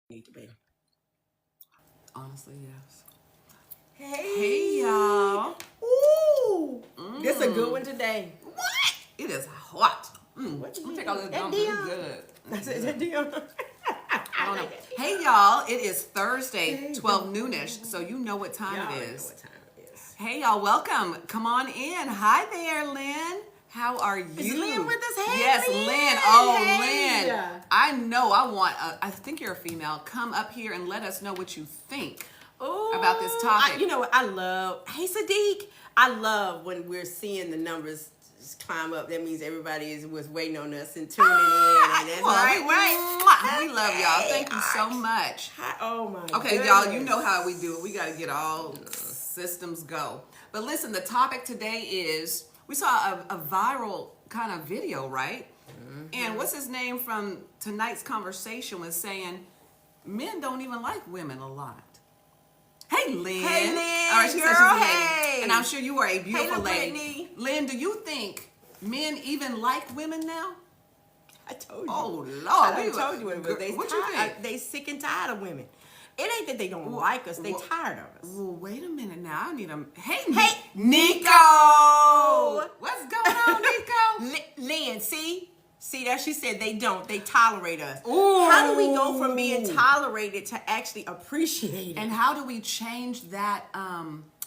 Need to be. Honestly, yes. Hey, Hey. y'all. Ooh. This a good one today. What? It is hot. What you I'm gonna mean? take all this That gum. Dion? It's good. That's it. That Dion? I don't know. Hey, y'all. It is Thursday, Hey, 12 noonish, so you know what time Y'all it already know is. what time it is. Hey, y'all. Welcome. Come on in. Hi there, Lynn. How are you? Is Lynn with us? Hey, Yes, Lynn. Lynn. Oh, Hey. Lynn. I know. I think you're a female. Come up here and let us know what you think about this topic. You know what? Hey, Sadiq. I love when we're seeing the numbers just climb up. That means everybody was waiting on us and tuning in. And that's right. We love y'all. Thank you so much. Oh, my Okay, goodness. y'all, you know how we do it. We got to get all systems go. But listen, the topic today is, we saw a viral kind of video, right? Mm-hmm. And what's his name from tonight's conversation was saying, men don't even like women a lot. Hey, Lynn. Hey, Lynn. All right, she said she's Girl, a lady. hey. And I'm sure you are a beautiful lady. Brittany. Lynn, do you think men even like women now? I told you. Oh, Lord. I told you it was. What you think? They sick and tired of women. It ain't that they don't like us. They tired of us. Well, wait a minute now. I need a... Hey, Nico! What's going on, Nico? Lynn, see? See that? She said they don't. They tolerate us. Ooh. How do we go from being tolerated to actually appreciated? And how do we change that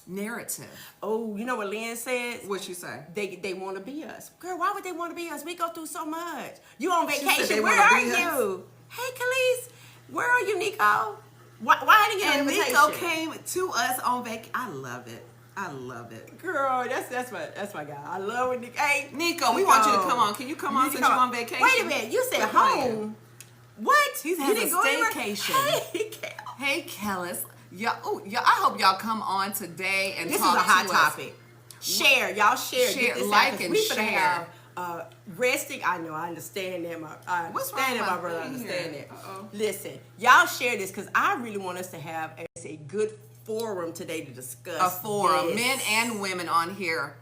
narrative? Oh, you know what Lynn said? What'd she say? They want to be us. Girl, why would they want to be us? We go through so much. You on She said vacation. they Where wanna are be us. you? Hey, Khalees. Where are you, Nico? Why didn't you get an And invitation? Nico came to us on vacation. I love it. I love it. Girl, that's my guy. I love when Nico. Hey, Nico, we want you to come on. Can you come on since you're on vacation? Wait a minute. You said We're playing. home. What? He's You having didn't a go anywhere? staycation. Hey, Kel. Hey, Kellis. Y'all, I hope y'all come on today and This is talk a hot to us. topic. Share. Y'all share. Share, Get this like, out, 'cause and we finna share. have resting. I know. I understand that. I What's understand wrong that, my with brother. I my thing understand here? that. Uh-oh. Listen, y'all share this because I really want us to have a good forum today to discuss A forum, this. men and women on here,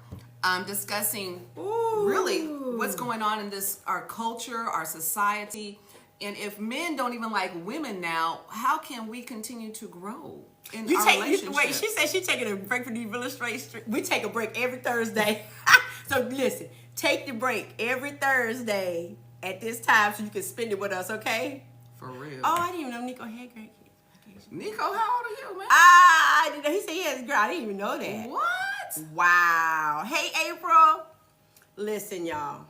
discussing Ooh. really what's going on in our culture, our society, and if men don't even like women now, how can we continue to grow in our relationship? Wait, she said she's taking a break from the Village Street. We take a break every Thursday. So listen, take the break every Thursday at this time so you can spend it with us, okay? For real. Oh, I didn't even know Nico had great kids. Nico, how old are you, man? I didn't know. He said he has a girl. I didn't even know that. What? Wow. Hey, April. Listen, y'all.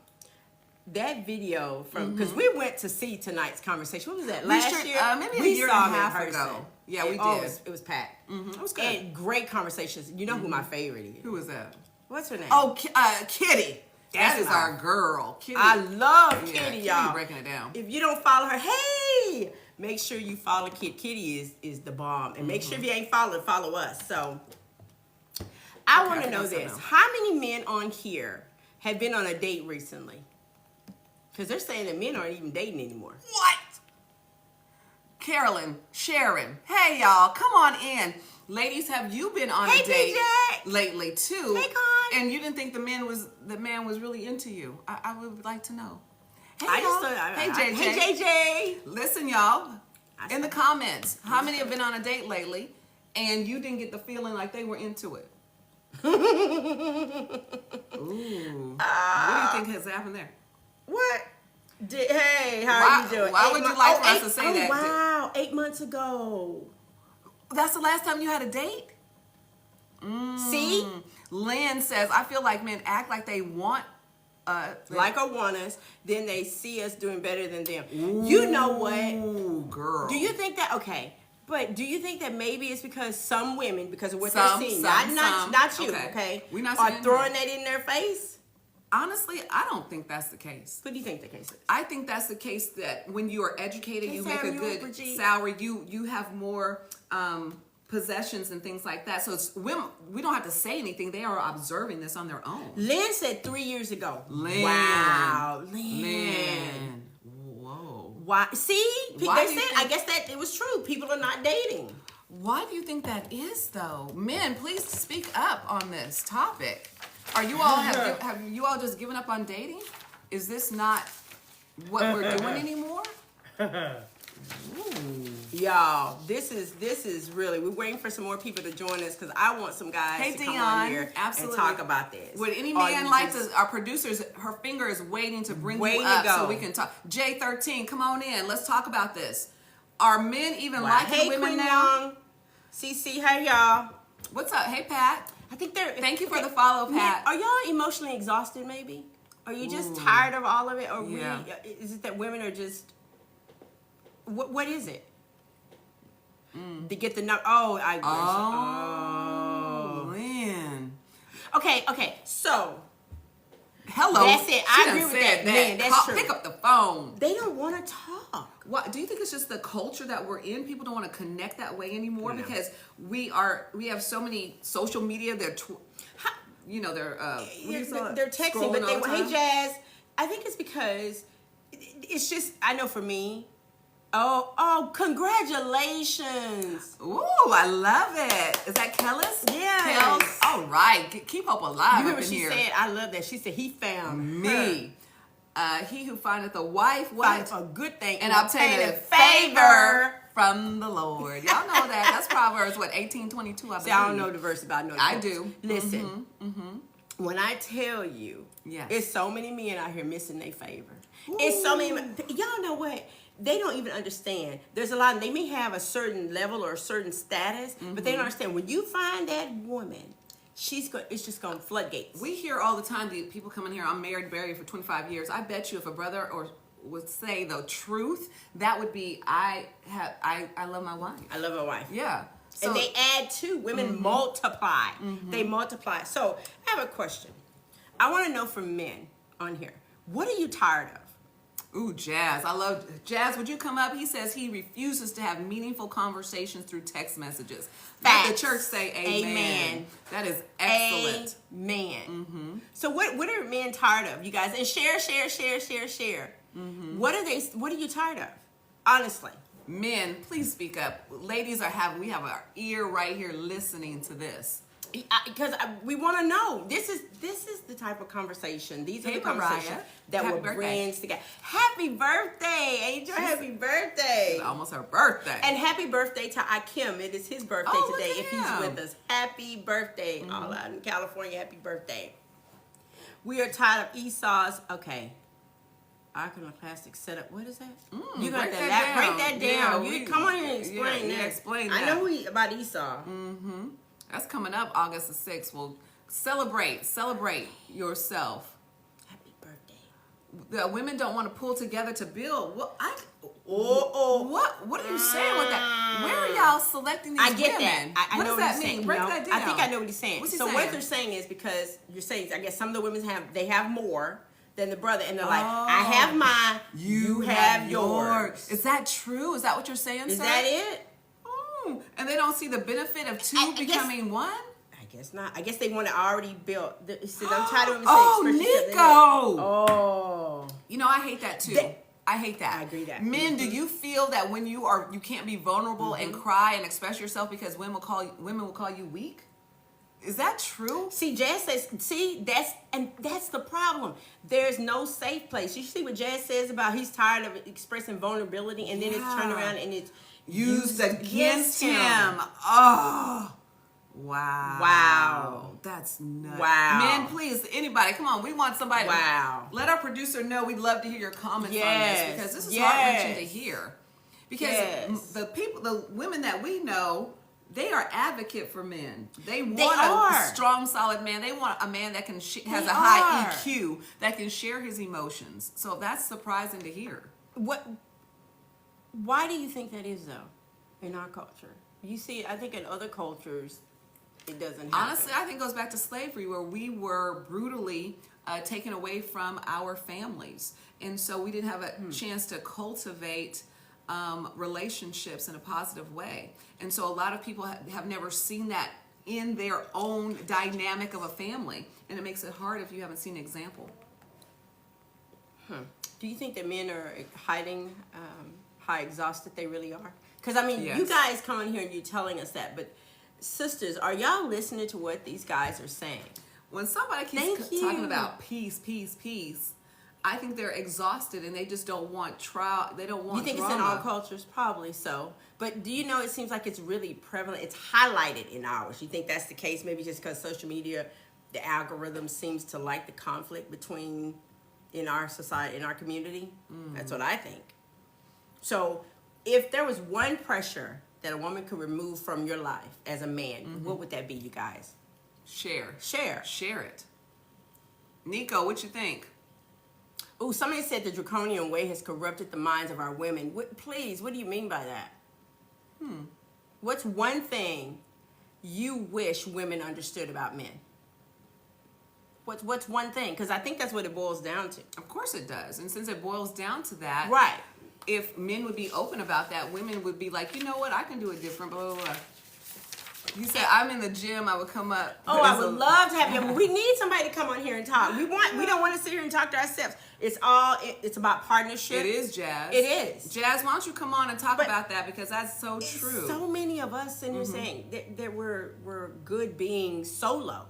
That video from, because we went to see tonight's conversation. What was that, last year? Maybe a We year saw and a him in half person. ago. Yeah, we Oh, did. it was packed. It was good. And great conversations. You know who my favorite is? Who is that? What's her name? Oh, Kitty. That That's is my- our girl. Kitty. I love Yeah, Kitty, Kitty y'all. breaking it down. If you don't follow her, hey, make sure you follow Kitty. Kitty is the bomb. And make sure if you ain't followed, follow us. So I Okay, want I to know think so this. now. How many men on here have been on a date recently? Because they're saying that men aren't even dating anymore. What? Carolyn, Sharon, hey y'all, come on in. Ladies, have you been on Hey, a date PJ. lately too? Hey, Con. And you didn't think the man was really into you? I would like to know. Hey, I just y'all. thought, Hey, JJ. Hey, JJ. Listen, y'all, I in the saw- comments, how many have been on a date lately and you didn't get the feeling like they were into it? Ooh. What do you think has happened there? What? Hey, how are you doing? Why would you like for us to say that? Wow, 8 months ago. That's the last time you had a date? See? Lynn says, I feel like men act like they want Like or want us, then they see us doing better than them. You know what? Ooh, girl. Do you think that, okay, but do you think that maybe it's because some women, because of what Some, they're seeing, some. not you, Okay. okay, We're not are saying throwing that. that in their face? Honestly, I don't think that's the case. What do you think the case is? I think that's the case that when you are educated, Hey, you Sarah, make a you good up, Brigitte? salary, you have more possessions and things like that. So it's women, we don't have to say anything. They are observing this on their own. Lynn said 3 years ago. Lynn. Wow, Lynn. Lynn. Whoa. Why? See, Why they do you said. think- I guess that it was true. People are not dating. Why do you think that is, though? Men, please speak up on this topic. Are you all have you all just given up on dating? Is this not what we're doing anymore? Ooh. Y'all, this is really, we're waiting for some more people to join us because I want some guys to come on here and talk about this. Would any man like to, our producers, her finger is waiting to bring you up so we can talk. J13, come on in. Let's talk about this. Are men even liking women Queen now? Young. CC, hey y'all. What's up? Hey, Pat. I think they're. Thank you for the follow, Pat. Are y'all emotionally exhausted maybe? Are you just tired of all of it? Or is it that women are just, what is it? To get the number. Oh, I wish. Oh, man. Okay. So, hello. That's it. I agree with that. Man, that's true. Pick up the phone. They don't want to talk. What do you think it's just the culture that we're in? People don't want to connect that way anymore because we have so many social media. They're they're texting, but they hey Jazz. I think it's because it's just, I know for me. Oh, congratulations. Ooh, I love it. Is that Kellis? Yes. All right. Keep hope alive. You remember she said, I love that. She said, he found me. He who findeth a wife, findeth a good thing, and obtaineth favor from the Lord. Y'all know that. That's Proverbs, 18:22, I believe. See, I don't know the verse about no. I do. Listen, when I tell you, it's so many men out here missing their favor. Ooh. It's so many. Y'all know what? They don't even understand. There's a lot. They may have a certain level or a certain status, but they don't understand. When you find that woman, it's just going to floodgates. We hear all the time the people come in here. I'm married for 25 years. I bet you if a brother would say the truth, that would be I love my wife. I love my wife. Yeah. So, and they add to women multiply. They multiply. So I have a question. I want to know from men on here. What are you tired of? Ooh, Jazz. I love Jazz. Would you come up? He says he refuses to have meaningful conversations through text messages. Let the church say amen. That is excellent. Amen. So what are men tired of, you guys? And share. What are you tired of? Honestly. Men, please speak up. Ladies we have our ear right here listening to this. Because we want to know. This is the type of conversation. These are the conversations that will bring us together. Happy birthday, Angel! Happy birthday! It's almost her birthday. And happy birthday to Akim. It is his birthday today. If he's with us, happy birthday! All out in California, happy birthday. We are tired of Esau's. Okay. Iconoclastic setup. What is that? You got that? Break that down. Yeah, come on here and explain that. Explain that. I know about Esau. That's coming up August the 6th. Well, celebrate yourself. Happy birthday. The women don't want to pull together to build. What are you saying with that? Where are y'all selecting these women? I get that. I know what does that mean? Break that down. I think I know what he's saying. What's he saying? What they're saying is because you're saying, I guess some of the women have more than the brother, and they're like, I have mine, you have yours. Is that true? Is that what you're saying, Is sir? that it? And they don't see the benefit of two becoming one? I guess not. I guess they want to already build. I'm tired of Nico! You know, I hate that too. I hate that. I agree that. Men, do you feel that when you can't be vulnerable and cry and express yourself because women will call you weak? Is that true? See, Jazz says, that's the problem. There's no safe place. You see what Jazz says about he's tired of expressing vulnerability, and then it's turned around and it's used against him. Oh, wow. That's nuts. Wow. Men, please, anybody, come on. We want somebody. Wow. Let our producer know we'd love to hear your comments on this, because this is heart-wrenching to hear. Because the women that we know, they are advocate for men. They want a strong, solid man. They want a man that has a high EQ, that can share his emotions. So that's surprising to hear. Why do you think that is, though, in our culture? You see, I think in other cultures, it doesn't happen. Honestly, I think it goes back to slavery, where we were brutally taken away from our families. And so we didn't have a chance to cultivate relationships in a positive way. And so a lot of people have never seen that in their own dynamic of a family. And it makes it hard if you haven't seen an example. Do you think that men are hiding how exhausted they really are? Because, I mean, you guys come in here and you're telling us that, but sisters, are y'all listening to what these guys are saying? When somebody keeps talking about peace, I think they're exhausted and they just don't want trial. They don't want. You think drama. It's in all cultures? Probably so. But do you know it seems like it's really prevalent? It's highlighted in ours. You think that's the case? Maybe just because social media, the algorithm seems to like the conflict between in our society, in our community. That's what I think. So if there was one pressure that a woman could remove from your life as a man, what would that be, you guys? Share it. Nico, what you think? Oh, somebody said the draconian way has corrupted the minds of our women. What do you mean by that? What's one thing you wish women understood about men? What's one thing? Because I think that's what it boils down to. Of course it does. And since it boils down to that, right? If men would be open about that, women would be like, you know what, I can do it different, blah, blah, blah. You said, I'm in the gym, I would come up. Oh, I would love to have you. We need somebody to come on here and talk. We don't want to sit here and talk to ourselves. It's about partnership. It is, Jazz. It is. Jazz, why don't you come on and talk about that, because that's so true. So many of us in here saying that we're good being solo.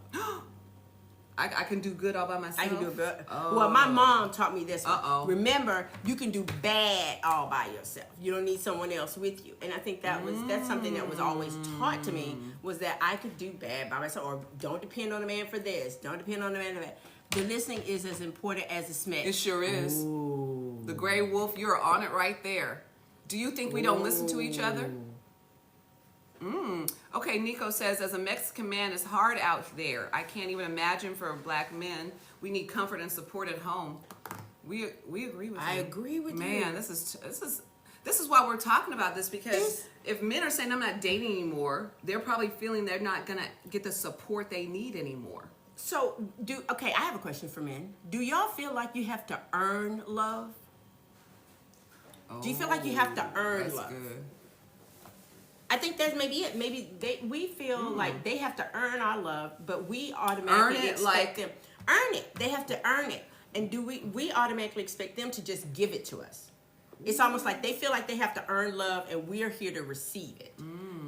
I can do good all by myself. I can do good. Oh. Well, my mom taught me this. Uh-oh. Remember, you can do bad all by yourself. You don't need someone else with you. And I think that's something that was always taught to me, was that I could do bad by myself, or don't depend on a man for this. Don't depend on a man for that. The listening is as important as the smack. It sure is. Ooh. The gray wolf, you're on it right there. Do you think we don't listen to each other? Okay, Nico says, as a Mexican man, it's hard out there. I can't even imagine for black men. We need comfort and support at home. We agree with you. I agree with you. Man, this is why we're talking about this, because if men are saying I'm not dating anymore, they're probably feeling they're not gonna get the support they need anymore. So I have a question for men. Do y'all feel like you have to earn love? Do you feel like you have to earn love? Good. I think that's maybe it. Maybe we feel like they have to earn our love, but we automatically Earn it, expect like- them earn it. They have to earn it, and we automatically expect them to just give it to us? It's almost like they feel like they have to earn love, and we're here to receive it.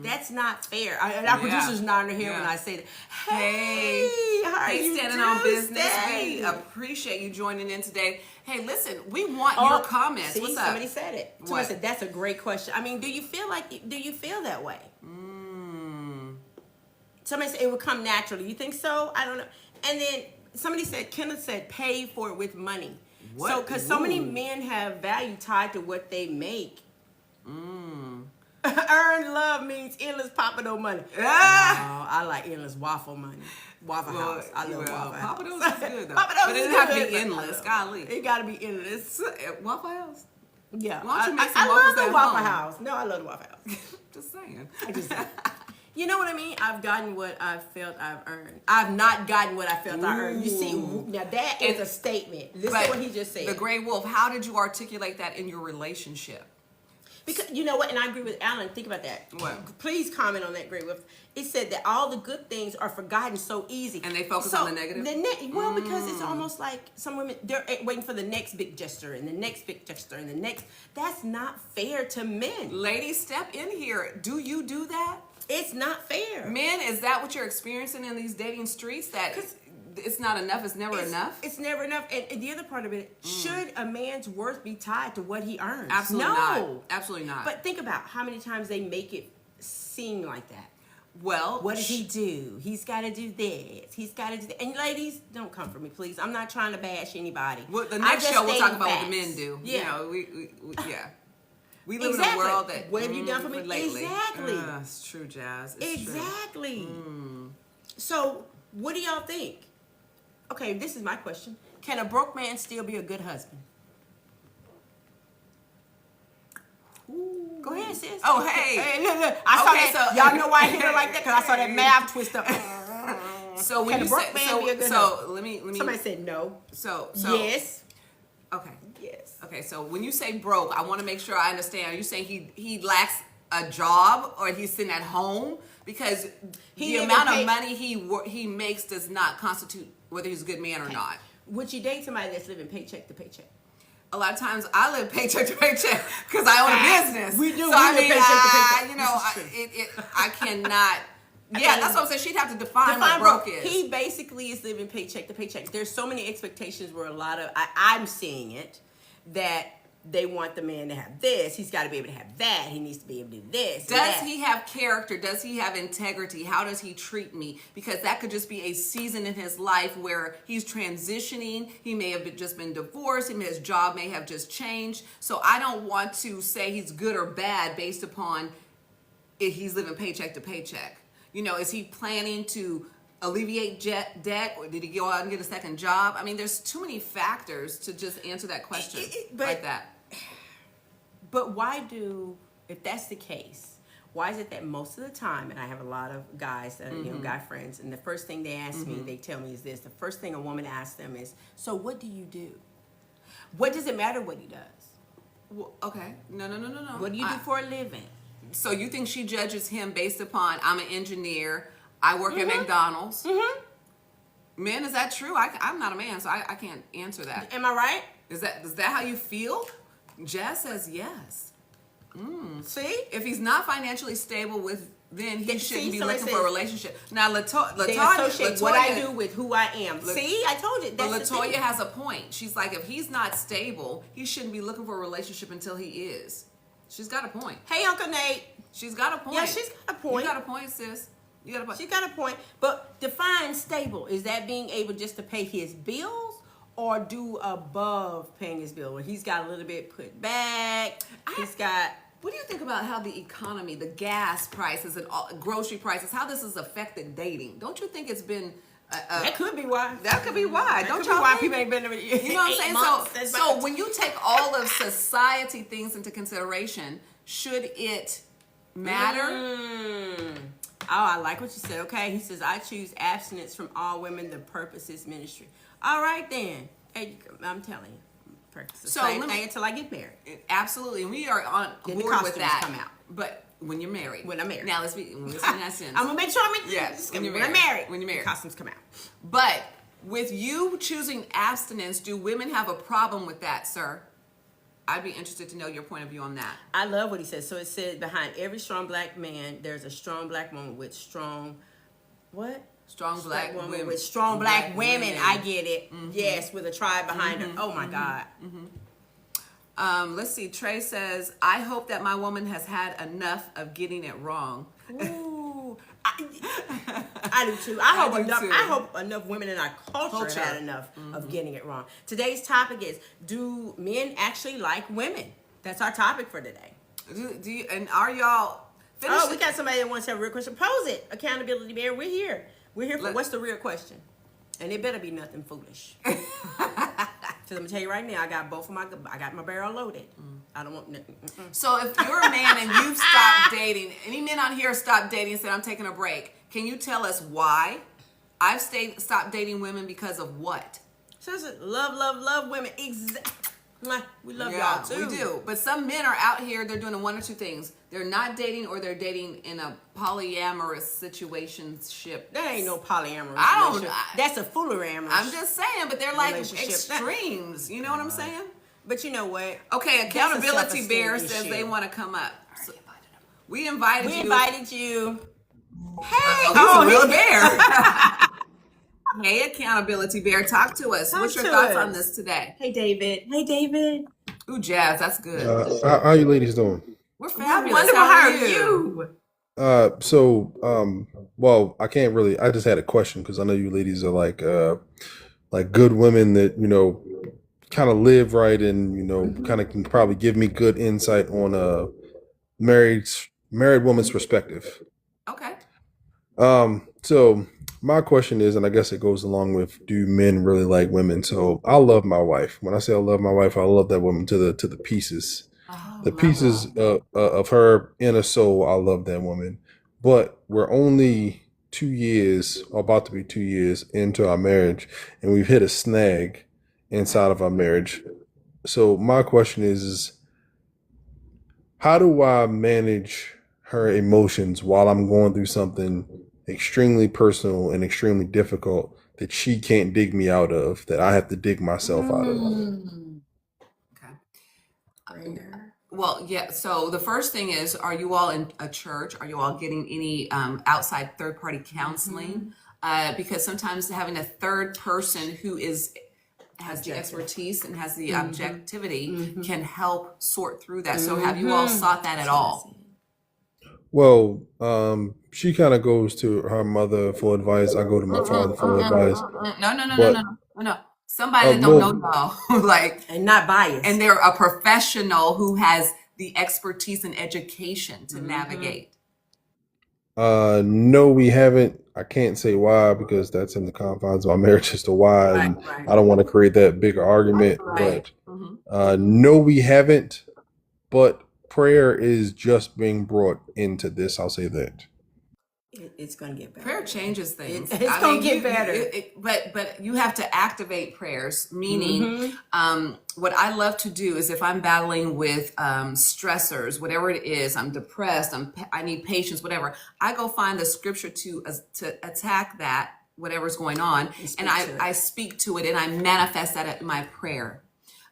That's not fair. Our producers nodding their head when I say that. Hey, how are you Standing on business. today? We appreciate you joining in today. Hey, listen, we want your comments. See, What's up? somebody said it. Somebody said that's a great question. I mean, do you feel that way? Somebody said it would come naturally. You think so? I don't know. And then somebody said, Kenneth said, pay for it with money. What? So, because so many men have value tied to what they make. Earn love means endless Papado money. Ah! Oh, I like endless waffle money. Waffle House. I love Waffle House. Papados is good, though. Papados But it is doesn't have to good. be endless. Golly. It got to be endless. Waffle House? Yeah. Why don't you make some I love waffles the at Waffle home? House. No, I love the Waffle House. Just saying. I just, you know what I mean? I've gotten what I felt I've earned. I've not gotten what I felt I earned. You see, now that is a statement. Listen to what he just said. The Gray Wolf, how did you articulate that in your relationship? Because you know what, and I agree with Alan. Think about that. What? Please comment on that, Great Wolf. It said that all the good things are forgotten so easy, and they focus on the negative. Well, because it's almost like some women, they're waiting for the next big gesture and the next big gesture and the next. That's not fair to men. Ladies, step in here. Do you do that? It's not fair. Men, is that what you're experiencing in these dating streets? That it's not enough. It's never enough. It's never enough. And the other part of it, should a man's worth be tied to what he earns? Absolutely no. not. Absolutely not. But think about how many times they make it seem like that. Well, what does he do? He's got to do this. He's got to do that. And ladies, don't come for me, please. I'm not trying to bash anybody. Well, the next show we'll talk about what the men do. Yeah. You know, we live in a world that. What have you done for me lately? Exactly. It's true, Jazz. It's exactly. True. So, what do y'all think? Okay, this is my question. Can a broke man still be a good husband? Ooh. Go ahead, sis. Oh, hey. Look. I saw that. So, y'all know why I hit her like that? Because I saw that math twist up. So when Can a broke man be a good husband? let me. Somebody said no. So yes. Okay. Yes. Okay. So when you say broke, I want to make sure I understand. Are you saying he lacks a job, or he's sitting at home? Because the amount of money he makes does not constitute whether he's a good man or not. Would you date somebody that's living paycheck to paycheck? A lot of times I live paycheck to paycheck because I own a business. We do. So we live paycheck to paycheck. You know, I cannot that's what I'm saying. She'd have to define what broke is. He basically is living paycheck to paycheck. There's so many expectations where I'm seeing it, that they want the man to have this. He's got to be able to have that. He needs to be able to do this. Does he have character? Does he have integrity? How does he treat me? Because that could just be a season in his life where he's transitioning. He may have just been divorced. His job may have just changed. So I don't want to say he's good or bad based upon if he's living paycheck to paycheck. Is he planning to alleviate debt, or did he go out and get a second job? I mean, there's too many factors to just answer that question like that. But if that's the case, why is it that most of the time, and I have a lot of guys that guy friends, and the first thing they ask me, they tell me is this: the first thing a woman asks them is, "So what do you do? What does it matter what he does?" Well, okay, no. What do you do for a living? So you think she judges him based upon, I'm an engineer, I work at McDonald's? Men, is that true? I'm not a man, so I can't answer that. Am I right? Is that how you feel? Jazz says yes. See? If he's not financially stable then he shouldn't be looking for a relationship. Now, they associate what I do with who I am. See? I told you. But Latoya has a point. She's like, if he's not stable, he shouldn't be looking for a relationship until he is. She's got a point. Hey, Uncle Nate. She's got a point. Yeah, she's got a point. You got a point, sis. You got a point. She's got a point. But define stable. Is that being able just to pay his bills, or do above paying his bill, where he's got a little bit put back? What do you think about how the economy, the gas prices and grocery prices, how this has affected dating? Don't you think it's been... that could be why. That could be why. Don't y'all why think? people ain't been there? You know what I'm saying? So when you take all of society things into consideration, should it matter? Oh, I like what you said. Okay, he says, I choose abstinence from all women. The purpose is ministry. All right then. Hey, I'm telling you. So same thing until I get married. Absolutely, and we are on board with that. Come out. But when you're married. When I'm married. Now let's be in that sense. I'm gonna make sure I'm in. Yes. When you're married. When you're married. The costumes come out. But with you choosing abstinence, do women have a problem with that, sir? I'd be interested to know your point of view on that. I love what he says. So it says, behind every strong black man, there's a strong black woman with strong black women with strong black women. I get it. Yes, with a tribe behind her. Oh my God. Let's see. Trey says, I hope that my woman has had enough of getting it wrong. Ooh, I do too. I hope enough women in our culture had enough of getting it wrong. Today's topic is, do men actually like women? That's our topic for today. Do you, and are y'all finished? Oh, we got somebody that wants to have a real question. Pose it. Accountability Bear. We're here. We're here for what's the real question? And it better be nothing foolish. So I'm gonna tell you right now, I got my barrel loaded. I don't want nothing. So if you're a man and you've stopped dating, any men on here stopped dating and said, I'm taking a break, can you tell us why? I've stopped dating women because of what? So it's love women. We love y'all too. We do. But some men are out here, they're doing one or two things. They're not dating, or they're dating in a polyamorous situationship. That ain't no polyamorous. That's a foolery. I'm just saying, but they're like extremes. You know what I'm saying? But you know what? Okay, Accountability Bear says they want to come up. So we invited you. Hey! He's a real bear. Hey, Accountability Bear, talk to us. What's your thoughts on this today? Hey, David. Ooh, Jazz, that's good. How you ladies doing? We're fabulous. Wonderful. How are you? Well, I can't really. I just had a question because I know you ladies are like good women that kind of live right and kind of can probably give me good insight on a married woman's perspective. Okay. So my question is, and I guess it goes along with, do men really like women? So I love my wife. When I say I love my wife, I love that woman to the pieces. The pieces of her inner soul, I love that woman. But we're only 2 years, or about to be 2 years into our marriage, and we've hit a snag inside of our marriage. So my question is how do I manage her emotions while I'm going through something extremely personal and extremely difficult that she can't dig me out of, that I have to dig myself out of? Okay. Well, yeah. So the first thing is, are you all in a church? Are you all getting any outside third-party counseling? Because sometimes having a third person who has the expertise and has the objectivity can help sort through that. So have you all sought that at all? Well, she kind of goes to her mother for advice. I go to my father for advice. No. Somebody that don't know y'all, like, and not biased, and they're a professional who has the expertise and education to navigate. No, we haven't. I can't say why because that's in the confines of our marriage as to why, and I don't want to create that bigger argument. But no, we haven't. But prayer is just being brought into this. I'll say that. It's going to get better. Prayer changes things. It's going to get better. But you have to activate prayers, meaning what I love to do is if I'm battling with stressors, whatever it is, I'm depressed, I need patience, whatever, I go find the scripture to attack that, whatever's going on, and I speak to it and I manifest that in my prayer.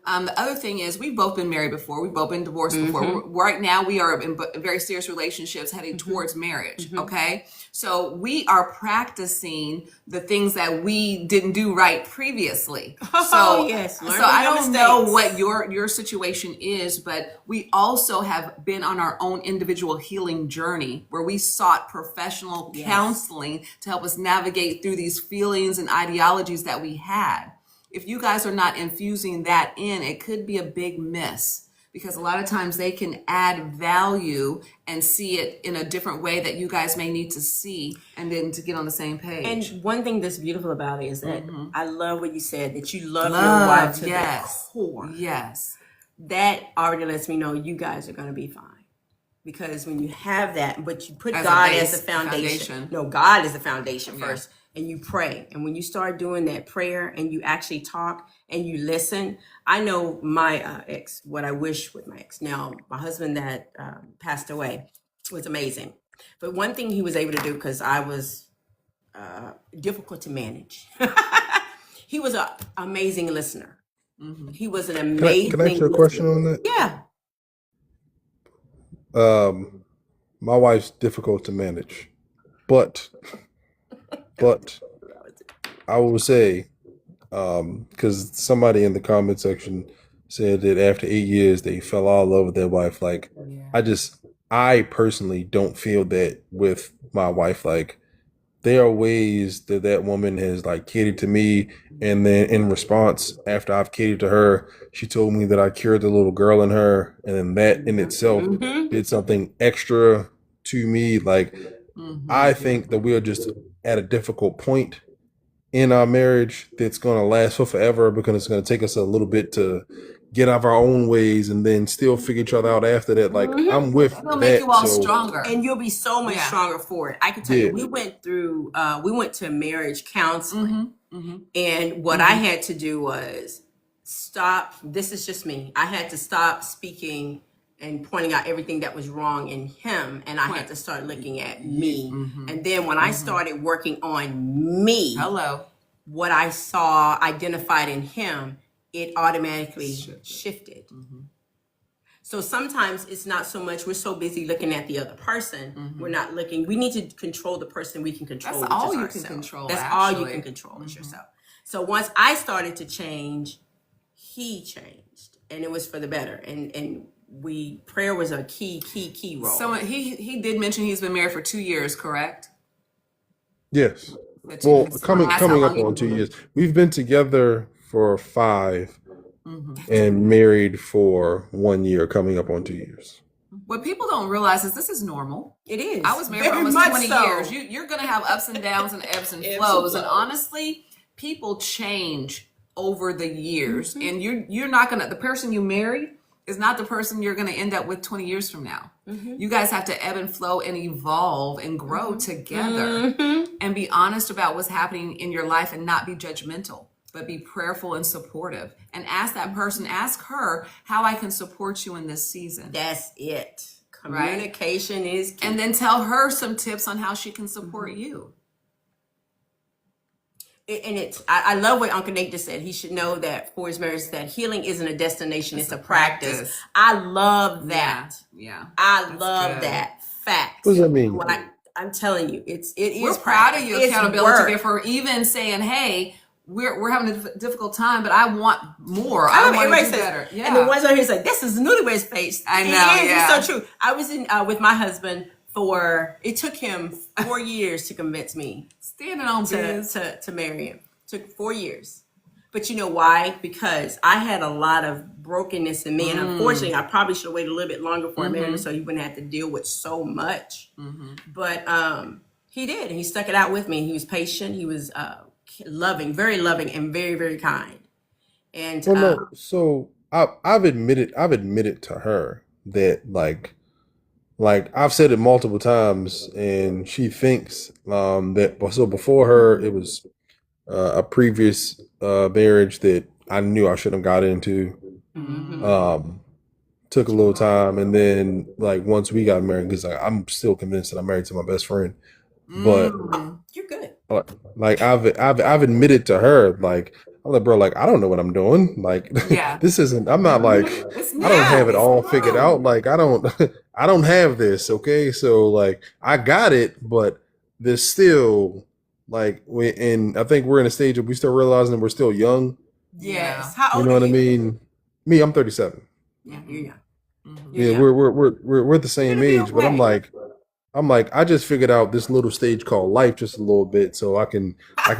The other thing is we've both been married before. We've both been divorced before. Right now we are in very serious relationships heading towards marriage. Okay. So we are practicing the things that we didn't do right previously. So I don't know what your situation is, but we also have been on our own individual healing journey where we sought professional counseling to help us navigate through these feelings and ideologies that we had. If you guys are not infusing that in, it could be a big miss because a lot of times they can add value and see it in a different way that you guys may need to see and then to get on the same page. And one thing that's beautiful about it is that I love what you said, that you love your wife to the core. Yes. That already lets me know you guys are going to be fine. Because when you have that, but you put As God a base, as the foundation. No, God is the foundation first. And you pray. And when you start doing that prayer and you actually talk and you listen, I know my ex, what I wish with my ex. Now, my husband that passed away was amazing. But one thing he was able to do, because I was difficult to manage, he was an amazing listener. He was an amazing Can I ask you a question on that? Yeah. My wife's difficult to manage, but I will say, because somebody in the comment section said that after 8 years they fell all in love with their wife. Like, I personally don't feel that with my wife. Like, there are ways that woman has like catered to me, and then in response, after I've catered to her, she told me that I cured the little girl in her, and then that in itself did something extra to me. Like, I think that we are just at a difficult point in our marriage that's going to last for forever because it's going to take us a little bit to get out of our own ways and then still figure each other out after that. Like, I'm with that. It'll make you all stronger. And you'll be so much stronger for it. I can tell you, we went to marriage counseling. And what I had to do was stop. This is just me. I had to stop speaking and pointing out everything that was wrong in him. And I had to start looking at me. And then when I started working on me, what I saw identified in him, it automatically shifted. So sometimes it's not so much, we're so busy looking at the other person. We're not looking, we need to control the person we can control. That's all you can control. That's all you can control is yourself. So once I started to change, he changed, and it was for the better. And prayer was a key role. So he did mention he's been married for 2 years, correct? Yes. Well, coming up on 2 years. We've been together for 5 and married for 1 year, coming up on 2 years. What people don't realize is this is normal. It is. I was married for almost 20 years. You're going to have ups and downs and ebbs and flows. And honestly, people change over the years. And you're not going to, the person you marry is not the person you're going to end up with 20 years from now. You guys have to ebb and flow and evolve and grow together and be honest about what's happening in your life and not be judgmental, but be prayerful and supportive. And ask that person, ask her how I can support you in this season. That's it. Communication is key. And then tell her some tips on how she can support you. I love what Uncle Nate just said. He should know that for his marriage, that healing isn't a destination, it's a practice. I love that. Yeah. I love that fact. What does that mean? I'm telling you, it is. We're proud of your accountability for even saying, "Hey, we're having a difficult time, but I want more. I want to do better." Yeah. And the ones on here is like, "This is newlywed's face." I know. It's so true. I was in with my husband it took him 4 years to convince me standing on to marry him. It took 4 years. But you know why? Because I had a lot of brokenness in me. And unfortunately, I probably should have waited a little bit longer before I married him so he wouldn't have to deal with so much. But he did. He stuck it out with me. He was patient. He was loving, and very, very kind. And so I've admitted to her that like I've said it multiple times, and she thinks that. So before her, it was a previous marriage that I knew I shouldn't have got into. Took a little time, and then like once we got married, because I'm still convinced that I'm married to my best friend. But you're good. Like I've admitted to her, like I'm like, bro, like I don't know what I'm doing. Like this isn't. I'm not like I don't have it all figured out. Like I don't have this. Okay, so like I got it, but there's still like and I think we're in a stage of we still realizing that we're still young. Yes. How old you know what I mean? Me, I'm 37. Yeah, you're young. Yeah, we're the same age, but I'm like, I just figured out this little stage called life just a little bit, so I can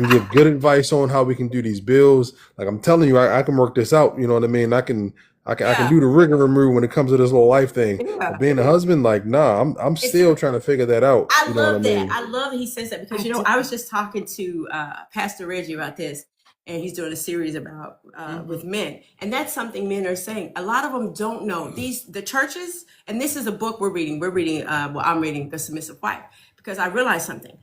give good advice on how we can do these bills. Like I'm telling you, I can work this out. You know what I mean? I can do the rigmarole when it comes to this little life thing. Yeah. But being a husband, like, nah, I'm still trying to figure that out. I love that. I love that he says that because I was just talking to Pastor Reggie about this. And he's doing a series about with men, and that's something men are saying. A lot of them don't know the churches. And this is a book we're reading. I'm reading The Submissive Wife because I realized something.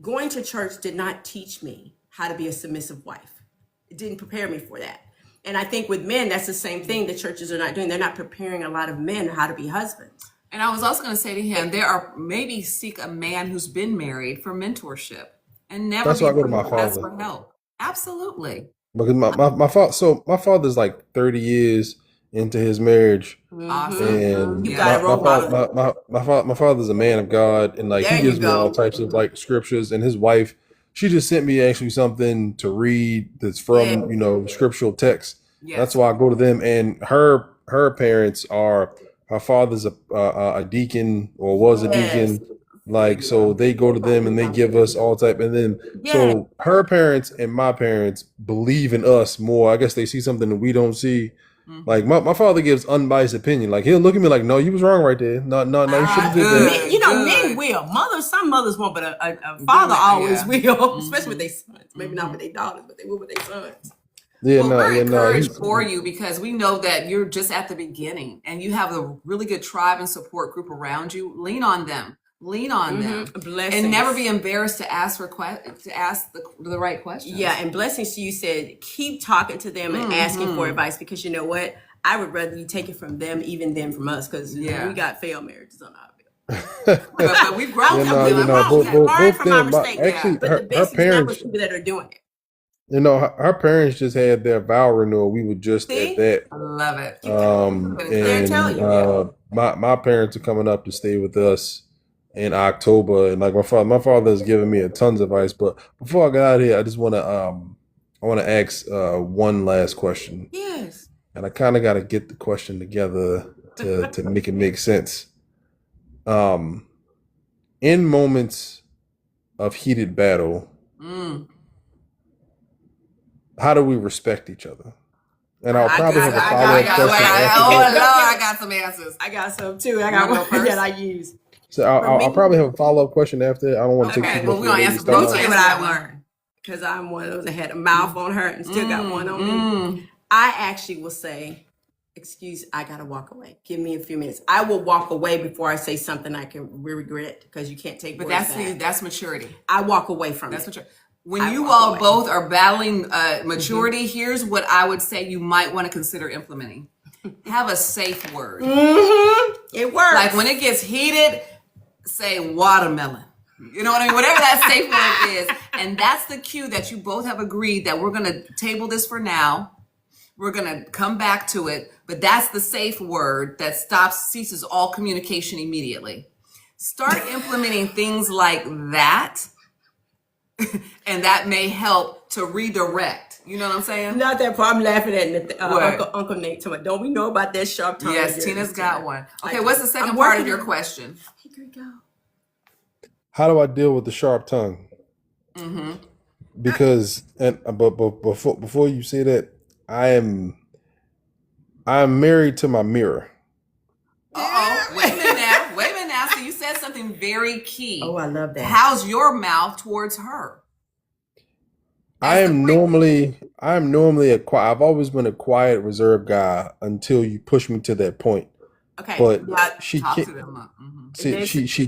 Going to church did not teach me how to be a submissive wife. It didn't prepare me for that. And I think with men, that's the same thing. The churches are not doing. They're not preparing a lot of men how to be husbands. And I was also going to say to him, maybe seek a man who's been married for mentorship and never. That's why I go to my father for help. Absolutely. Because my father's like 30 years into his marriage. Awesome. And my father's a man of God, and like he gives me all types of like scriptures. And his wife, she just sent me actually something to read that's from scriptural text. Yes. That's why I go to them. And her parents are, her father's a deacon or was a deacon. Like, so they go to them and they give us all type. And then, so her parents and my parents believe in us more. I guess they see something that we don't see. Like my father gives unbiased opinion. Like he'll look at me like, no, you was wrong right there. No, you shouldn't do that. Men will. Some mothers won't, but a father always will, especially with their sons. Maybe not with their daughters, but they will with their sons. We're encouraged for you because we know that you're just at the beginning and you have a really good tribe and support group around you. Lean on them. And never be embarrassed to ask the right questions. Yeah, and blessings to you said keep talking to them and asking for advice because you know what? I would rather you take it from them even than from us because we got failed marriages on our bill. but we've grown learn from our mistakes. Actually, but the best example is people that are doing it. You know, her parents just had their vow renewal. We were just at that. I love it. My parents are coming up to stay with us in October, and like my father has given me tons of advice. But before I get out of here, I just want to ask one last question. Yes. And I kind of got to get the question together to make it make sense. In moments of heated battle, how do we respect each other? And I'll probably have a follow-up question. I got some answers. I got some too. I got one that I use. So I'll probably have a follow-up question after that. I don't want to take too much. We're going to answer what I learned. Because I'm one of those that had a mouth on her and still got one on me. I actually will say, I got to walk away. Give me a few minutes. I will walk away before I say something I can regret because you can't take words back. That's maturity. I walk away from it. Maturity. When you all both are battling maturity, here's what I would say you might want to consider implementing. Have a safe word. It works. Like when it gets heated, say watermelon. You know what I mean? Whatever that safe word is. And that's the cue that you both have agreed that we're going to table this for now. We're going to come back to it. But that's the safe word that ceases all communication immediately. Start implementing things like that. And that may help to redirect. You know what I'm saying? Not that part. I'm laughing at Uncle Nate. Don't we know about that sharp tongue? Yes, Tina's got one. Okay, what's the second part of your question? Here we go. How do I deal with the sharp tongue? Mm-hmm. Because but before you say that, I'm married to my mirror. Wait a minute now. So you said something very key. Oh, I love that. How's your mouth towards her? I'm normally I've always been a quiet, reserved guy until you push me to that point. Okay. But she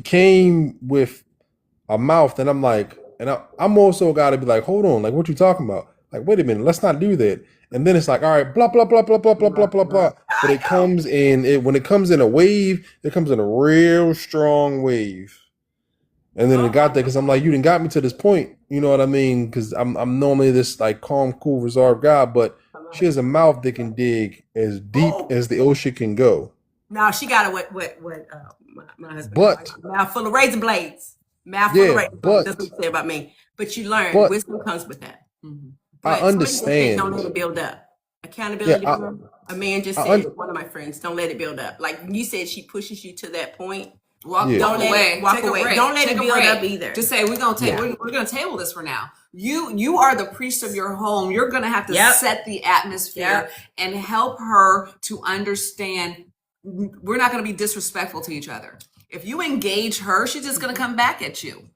came with a mouth, and I'm like, I'm also got to be like, hold on, like, what you talking about? Like, wait a minute, let's not do that. And then it's like, all right, blah blah blah blah blah blah blah blah blah. But it comes in when it comes in a wave, it comes in a real strong wave. And then it got there because I'm like, you didn't got me to this point. You know what I mean? Because I'm normally this like calm, cool, reserved guy, but she has a mouth that can dig as deep as the ocean can go. No, she got a what my husband. But mouth full of razor blades. Mouth full of razor blades. That's what you say about me. But you learn wisdom comes with that. Mm-hmm. I understand. Don't let it build up. Accountability. A man just said, one of my friends, don't let it build up. Like you said, she pushes you to that point. Walk away. Don't let it build up either. Just say we're gonna table this for now. You are the priest of your home. You're gonna have to set the atmosphere and help her to understand we're not gonna be disrespectful to each other. If you engage her, she's just gonna come back at you.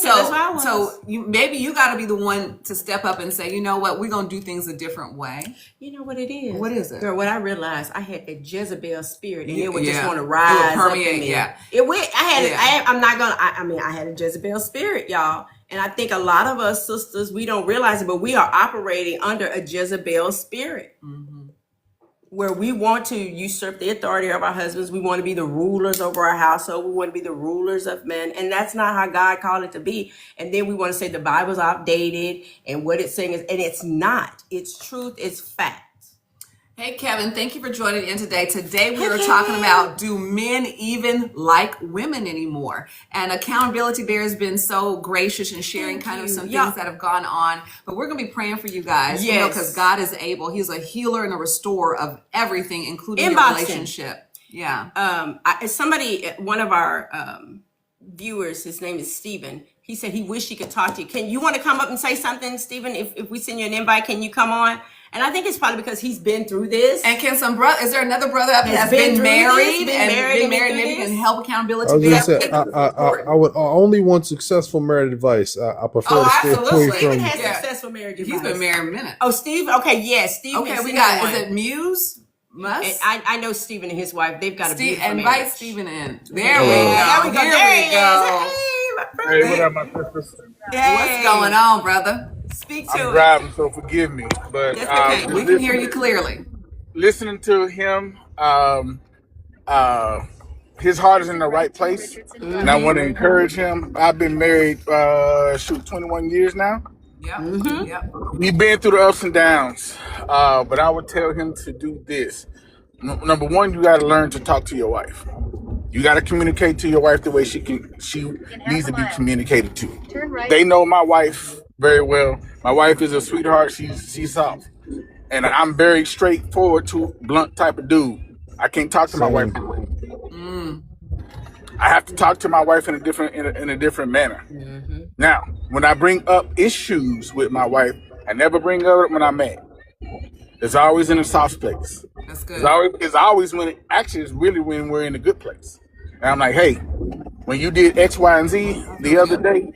So maybe you got to be the one to step up and say, you know what, we're gonna do things a different way. You know what it is? What is it, girl? What I realized, I had a Jezebel spirit, and it would just want to rise up in me. It went. I had a Jezebel spirit, y'all. And I think a lot of us sisters, we don't realize it, but we are operating under a Jezebel spirit. Mm-hmm. Where we want to usurp the authority of our husbands. We want to be the rulers over our household. We want to be the rulers of men. And that's not how God called it to be. And then we want to say the Bible's outdated and what it's saying is, and it's not. It's truth. It's fact. Hey, Kevin, thank you for joining in today. Today we were talking about, do men even like women anymore? And Accountability Bear has been so gracious in sharing some things that have gone on. But we're going to be praying for you guys, because God is able. He's a healer and a restorer of everything, including your relationship. Yeah. One of our viewers, his name is Stephen. He said he wished he could talk to you. Can you want to come up and say something, Stephen? If we send you an invite, can you come on? And I think it's probably because he's been through this. And is there another brother up there that's been married and maybe can help Accountability? I would only want successful marriage advice. I prefer to stay away from. Stephen has successful marriage advice. He's been married a minute. Oh, Steve. Okay, yes, Steve. Okay, we got. Is it Muse? I know Stephen and his wife. They've got a beautiful marriage. Invite Stephen in. There we go. There we go. Hey, what up, my sisters? What's going on, brother? Speak to I'm driving, so forgive me. But we can hear you clearly. Listening to him, his heart is in the right place, and I want to encourage him. I've been married, 21 years now. Yeah. Mm-hmm. Yep. We've been through the ups and downs, but I would tell him to do this. Number one, you got to learn to talk to your wife. You got to communicate to your wife the way she needs to be communicated to. They know my wife very well. My wife is a sweetheart. She's soft, and I'm very straightforward to blunt type of dude. I can't talk to my wife. I have to talk to my wife in a different manner. Mm-hmm. Now, when I bring up issues with my wife, I never bring her up when I'm mad. It's always in a soft place. That's good. It's always it's really when we're in a good place. And I'm like, hey, when you did X, Y, and Z the other day,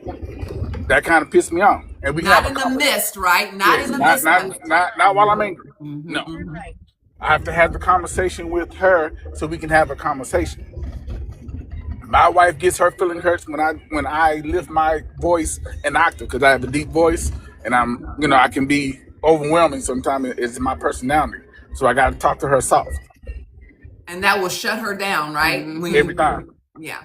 that kind of pissed me off. And we not in the midst, right? Not in the midst. Not while I'm angry. Mm-hmm. No. Mm-hmm. I have to have the conversation with her so we can have a conversation. My wife gets her feeling hurts when I lift my voice an octave because I have a deep voice and I can be overwhelming sometimes. It's my personality. So I got to talk to her soft. And that will shut her down, right? Mm-hmm. Every time. Yeah.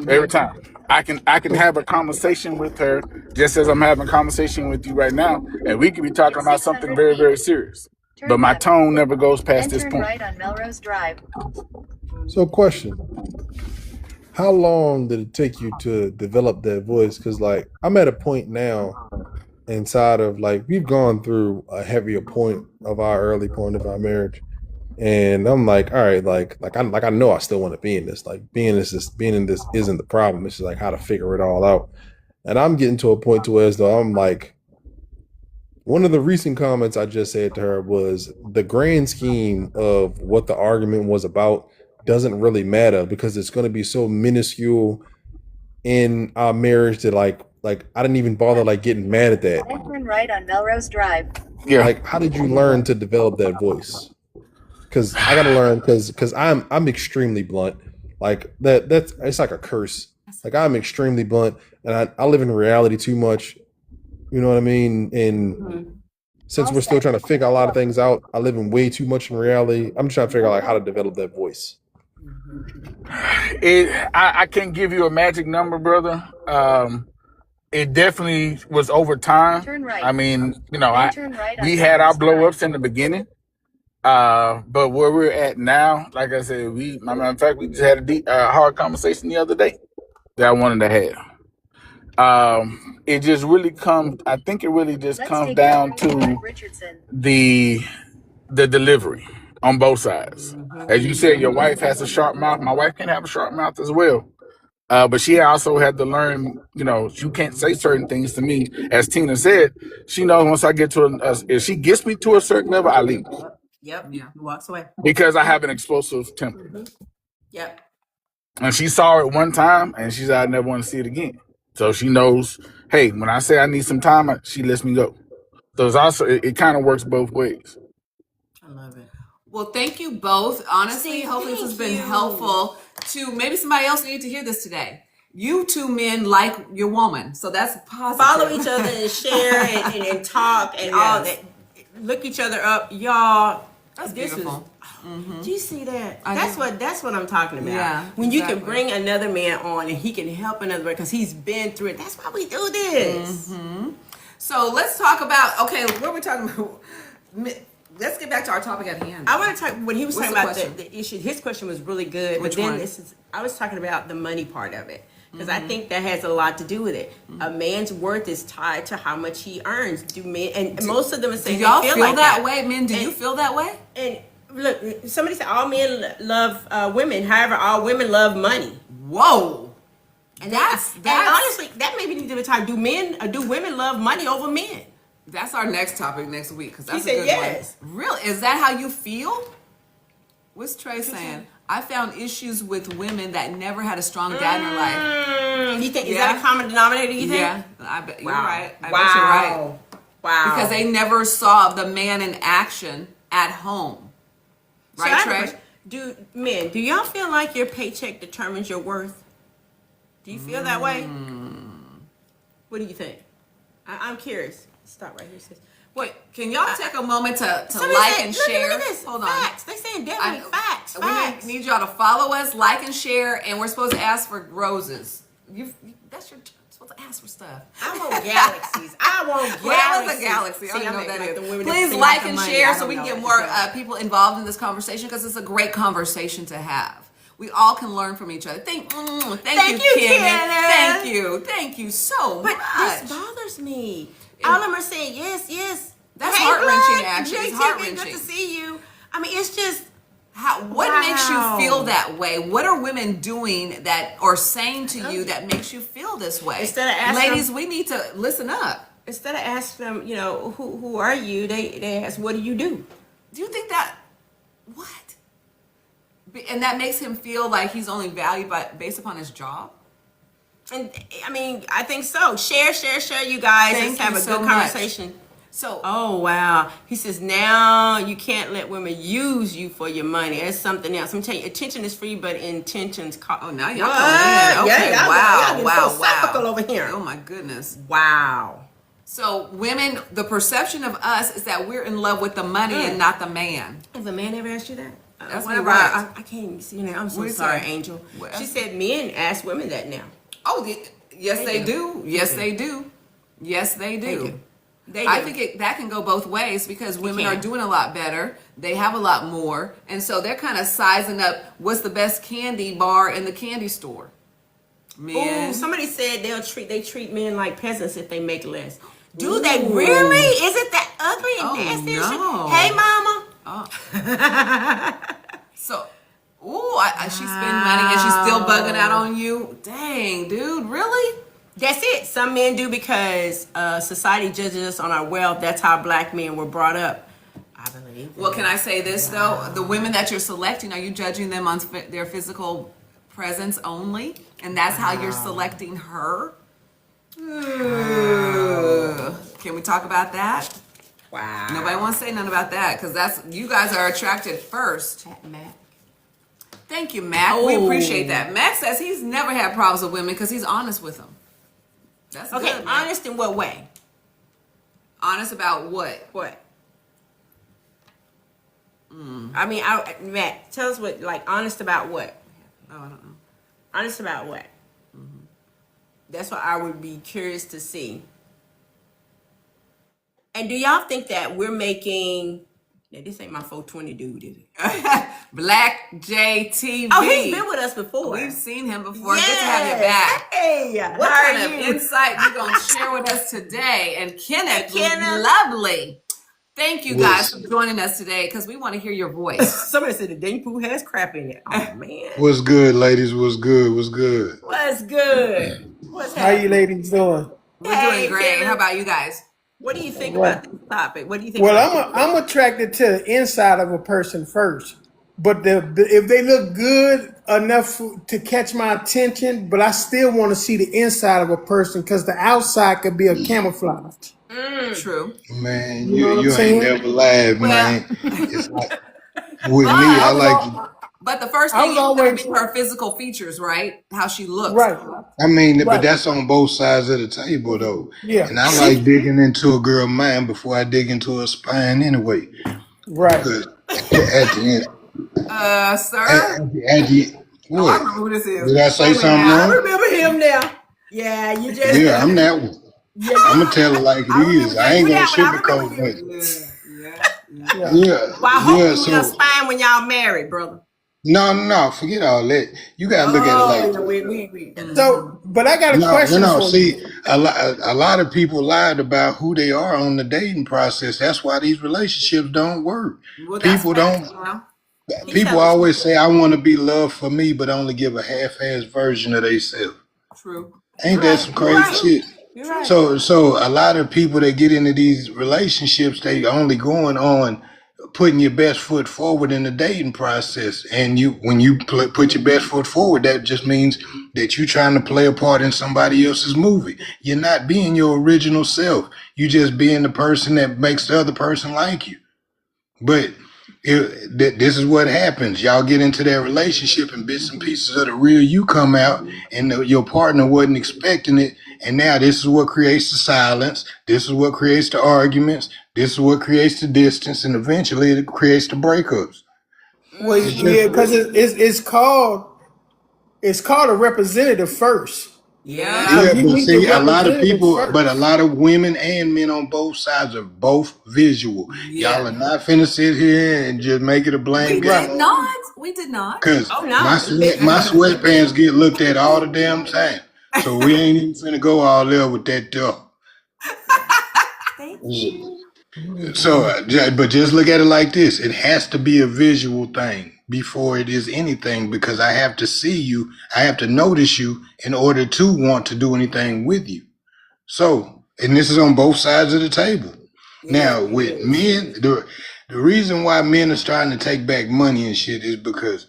Every time. I can have a conversation with her just as I'm having a conversation with you right now, and we could be talking about something very, very serious. But my tone never goes past this point. Right on Melrose Drive. So, question: how long did it take you to develop that voice? Because, like, I'm at a point now inside of, like, we've gone through a heavier point of our early point of our marriage, and I'm like, all right, I know I still want to be in this. Like, being in this isn't the problem. It's just like how to figure it all out. And I'm getting to a point to where, as though I'm like, one of the recent comments I just said to her was, the grand scheme of what the argument was about doesn't really matter, because it's going to be so minuscule in our marriage that like I didn't even bother like getting mad at that. Turn right on Melrose Drive. Yeah. Like, how did you learn to develop that voice? Because I got to learn, because I'm extremely blunt. Like that's it's like a curse. Like, I'm extremely blunt, and I live in reality too much. You know what I mean? And since we're still trying to figure a lot of things out, I live in way too much in reality. I'm trying to figure out like how to develop that voice. I can't give you a magic number, brother. It definitely was over time. Turn right. I mean, Turn right on we had our Melrose blow Drive. ups in the beginning. But where we're at now, like I said, matter of fact, we just had a hard conversation the other day that I wanted to have. It just really comes. I think it really just Let's comes take down right to Richardson. the delivery on both sides. As you said, your wife has a sharp mouth. My wife can have a sharp mouth as well. But she also had to learn, you can't say certain things to me. As Tina said, she knows once I get to if she gets me to a certain level, I leave. Yep. Yeah. Walks away. Because I have an explosive temper. Yep. And she saw it one time, and she said, I never want to see it again. So she knows, hey, when I say I need some time, she lets me go. So it's also, it kind of works both ways. I love it. Well, thank you both. Honestly, Steve, hopefully this has thank been you. helpful to maybe somebody else needed to hear this today. You two men like your woman, so that's positive. Follow each other and share and talk and all that. Look each other up, y'all. That's this beautiful. Do you see that? I That's what I'm talking about. Yeah, when you can exactly. bring another man on and he can help another man because he's been through it. That's why we do this. So let's talk about, okay, what are we talking about? Let's get back to our topic at hand. I want to talk when he was What's talking the about question? the issue. His question was really good, Which but then one? I was talking about the money part of it because I think that has a lot to do with it. A man's worth is tied to how much he earns. Do men and most of them are Do saying y'all they feel like that way, men? Do you And- feel that way? And look, somebody said all men love women. However, all women love money. Whoa. And That's and honestly, that may be need to be time. Do women love money over men? That's our next topic next week, because that's He a said good yes. one. Really? Is that how you feel? What's Trey saying? I found issues with women that never had a strong dad in their life. You think is Yeah. that a common denominator? You think? Yeah, I bet you're Wow. right. I wow. bet you're right. Wow. Because they never saw the man in action at home. So I Right, have a Trey? question. Do y'all feel like your paycheck determines your worth? Do you feel that way? What do you think? I'm curious. Stop right here, sis. Wait, can y'all take a moment to Somebody like said- and look, share? Look at this. Hold on. Facts. They saying definitely facts. Facts. We need y'all to follow us, like and share, and we're supposed to ask for roses. That's your supposed to ask for stuff. I want galaxies. I want galaxies. What is a galaxy? I See, don't know I'm what that like is. the women that Please sing like about and the money. share I so don't we can know get what more to say. people involved in this conversation, because it's a great conversation to have. We all can learn from each other. Thank you, you, Kimmy. Thank you so But much. this bothers me. All of them are saying yes, yes. That's Hey, heart-wrenching, Blood, actually. It's JTV, heart-wrenching. Good to see you. I mean, it's just What makes you Wow. feel that way? What are women doing that or saying to you that makes you feel this way? Instead of asking ladies, we need to listen up. instead of asking them, who are you? They ask, what do you do? Do you think that what? And that makes him feel like he's only valued based upon his job? And I mean, I think so. Share, you guys. Thank Let's have you a so good much. conversation. So Oh wow. He says now you can't let women use you for your money. That's something else. I'm telling you, attention is free, but intentions cost. oh, now y'all What? coming in. Okay, Yeah, wow, y'all wow, philosophical over here. Oh my goodness. Wow. So women, the perception of us is that we're in love with the money and not the man. Has a man ever asked you that? That's Whatever. right. I can't even see her. I'm so What is sorry, that? Angel. What? She said men ask women that now. Oh, yes, they They do. Yes, they do. Yes, they They do. do. They do. I think that can go both ways because women are can. doing a lot better. They have a lot more. And so they're kind of sizing up what's the best candy bar in the candy store. Men. Ooh, somebody said they treat men like peasants if they make less. Do they really? Is it that ugly and Oh, nasty? no. Hey, mama. So, she spend money and she's still bugging out on you. Dang, dude, really? That's it. Some men do because society judges us on our wealth. That's how black men were brought up. I believe. Well, can I say this though? The women that you're selecting, are you judging them on their physical presence only? And that's how you're selecting her? Can we talk about that? Wow. Nobody wants to say nothing about that because you guys are attracted first. Mac. Thank you, Mac. We appreciate that. Mac says he's never had problems with women because he's honest with them. That's Okay, good, Mac. honest in what way? Honest about what? What? I mean, Matt, tell us what, like, honest about what? Oh, I don't know. Honest about what? That's what I would be curious to see. And do y'all think that we're making? Yeah, this ain't my 420 dude, is it? Black JTV. Oh, he's been with us before. We've seen him before. Good to have you back. Hey, What how kind are of you? insight you gonna share with us today? And Kenneth, Kenneth. lovely. Thank you guys for joining us today because we want to hear your voice. Somebody said the dang poo has crap in it. Oh man, What's good, ladies? What's good? What's good? what's good? What's How you happening? ladies doing? We're Hey, doing great. Kenneth. How about you guys? What do you think Well- about this topic? What do you think? Well, about I'm attracted to the inside of a person first, but if they look good enough to catch my attention, but I still want to see the inside of a person because the outside could be a camouflage. True. Man, You know what I'm you saying? ain't never lied, Well- man. It's like with me, I like. But the first I thing was is going always- to be her physical features, right? How she looks. Right. I mean, but Right. that's on both sides of the table, though. Yeah. And I like digging into a girl's mind before I dig into her spine, anyway. Right. Because at the end, Sir? at the I what? remember who this is. Did I say Wait a something minute. I wrong? remember him now. Yeah, you just. Yeah, I'm that one. I'm gonna tell it like it is. I ain't gonna sugarcoat nothing. Yeah. Yeah, Well, I hope yeah. you So your spine when y'all married, brother. no, forget all that. You gotta look at it like this. So, but I got a question No. for See, you. a lot of people lied about who they are on the dating process. That's why these relationships don't work. Well, that's People facts, don't. well. People always say, "I want to be loved for me," but only give a half-assed version of themselves. True. Ain't that some crazy shit? You're right. So a lot of people that get into these relationships, they only going on putting your best foot forward in the dating process. And when you put your best foot forward, that just means that you're trying to play a part in somebody else's movie. You're not being your original self. You just being the person that makes the other person like you. But this is what happens. Y'all get into that relationship and bits and pieces of the real you come out, and your partner wasn't expecting it. And now this is what creates the silence. This is what creates the arguments. This is what creates the distance. And eventually it creates the breakups. Well, yeah, because it's called a representative first. Yeah. So Yeah, you but need see, the a lot of representative people, first. but a lot of women and men on both sides are both visual. Yeah. Y'all are not finna sit here and just make it a We blame did game. not. We did not. Cause no. my sweatpants get looked at all the damn time. So we ain't even finna go all there with that talk. So, but just look at it like this. It has to be a visual thing before it is anything, because I have to see you. I have to notice you in order to want to do anything with you. So, and this is on both sides of the table. Now, with men, the reason why men are starting to take back money and shit is because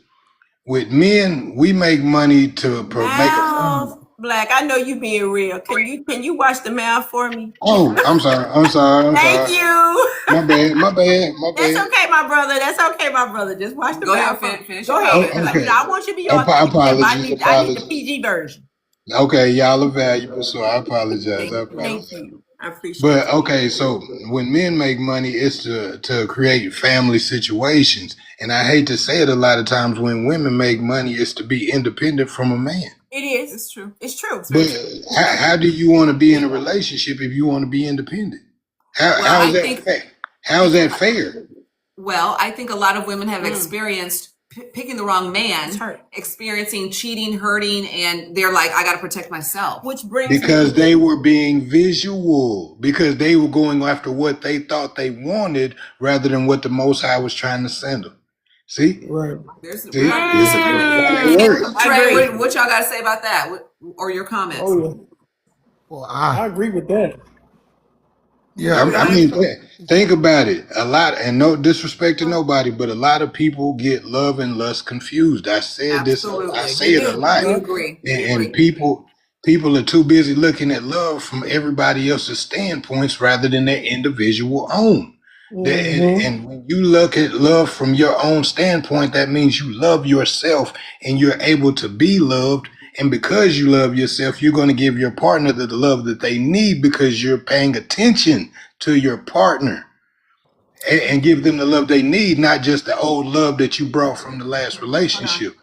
with men, we make money to make a Mouth, Black, I know you being real. Can you watch the mouth for me? Oh, I'm sorry. Thank you. My bad. That's okay, my brother. That's okay, my brother. Just watch the Go mouth. ahead, for me. finish Go your ahead. comment. Okay. I want you to be Apologies, I need the apologies. PG version. Okay, y'all are valuable, so I apologize. Thank you. I appreciate But you. okay, so when men make money, it's to create family situations. And I hate to say it a lot of times when women make money, it's to be independent from a man. It is. It's true. It's true. It's very But true. how do you want to be in a relationship if you want to be independent? Well, How I is that think fair? How is that fair? Well, I think a lot of women have experienced picking the wrong man, It's hurt. experiencing cheating, hurting, and they're like, I got to protect myself. Which brings Because me. they were being visual, because they were going after what they thought they wanted rather than what the Most High was trying to send them. See? Right. There's See? we're not This is why it works. I Trey, agree. what y'all got to say about that, or your comments? Oh yeah. Well, I agree with that. I mean, think about it. A lot, and no disrespect to nobody, but a lot of people get love and lust confused. I said this. Absolutely. I say it a lot. We agree. And people are too busy looking at love from everybody else's standpoints rather than their individual own. And when you look at love from your own standpoint, that means you love yourself and you're able to be loved. And because you love yourself, you're going to give your partner the love that they need because you're paying attention to your partner and give them the love they need, not just the old love that you brought from the last relationship.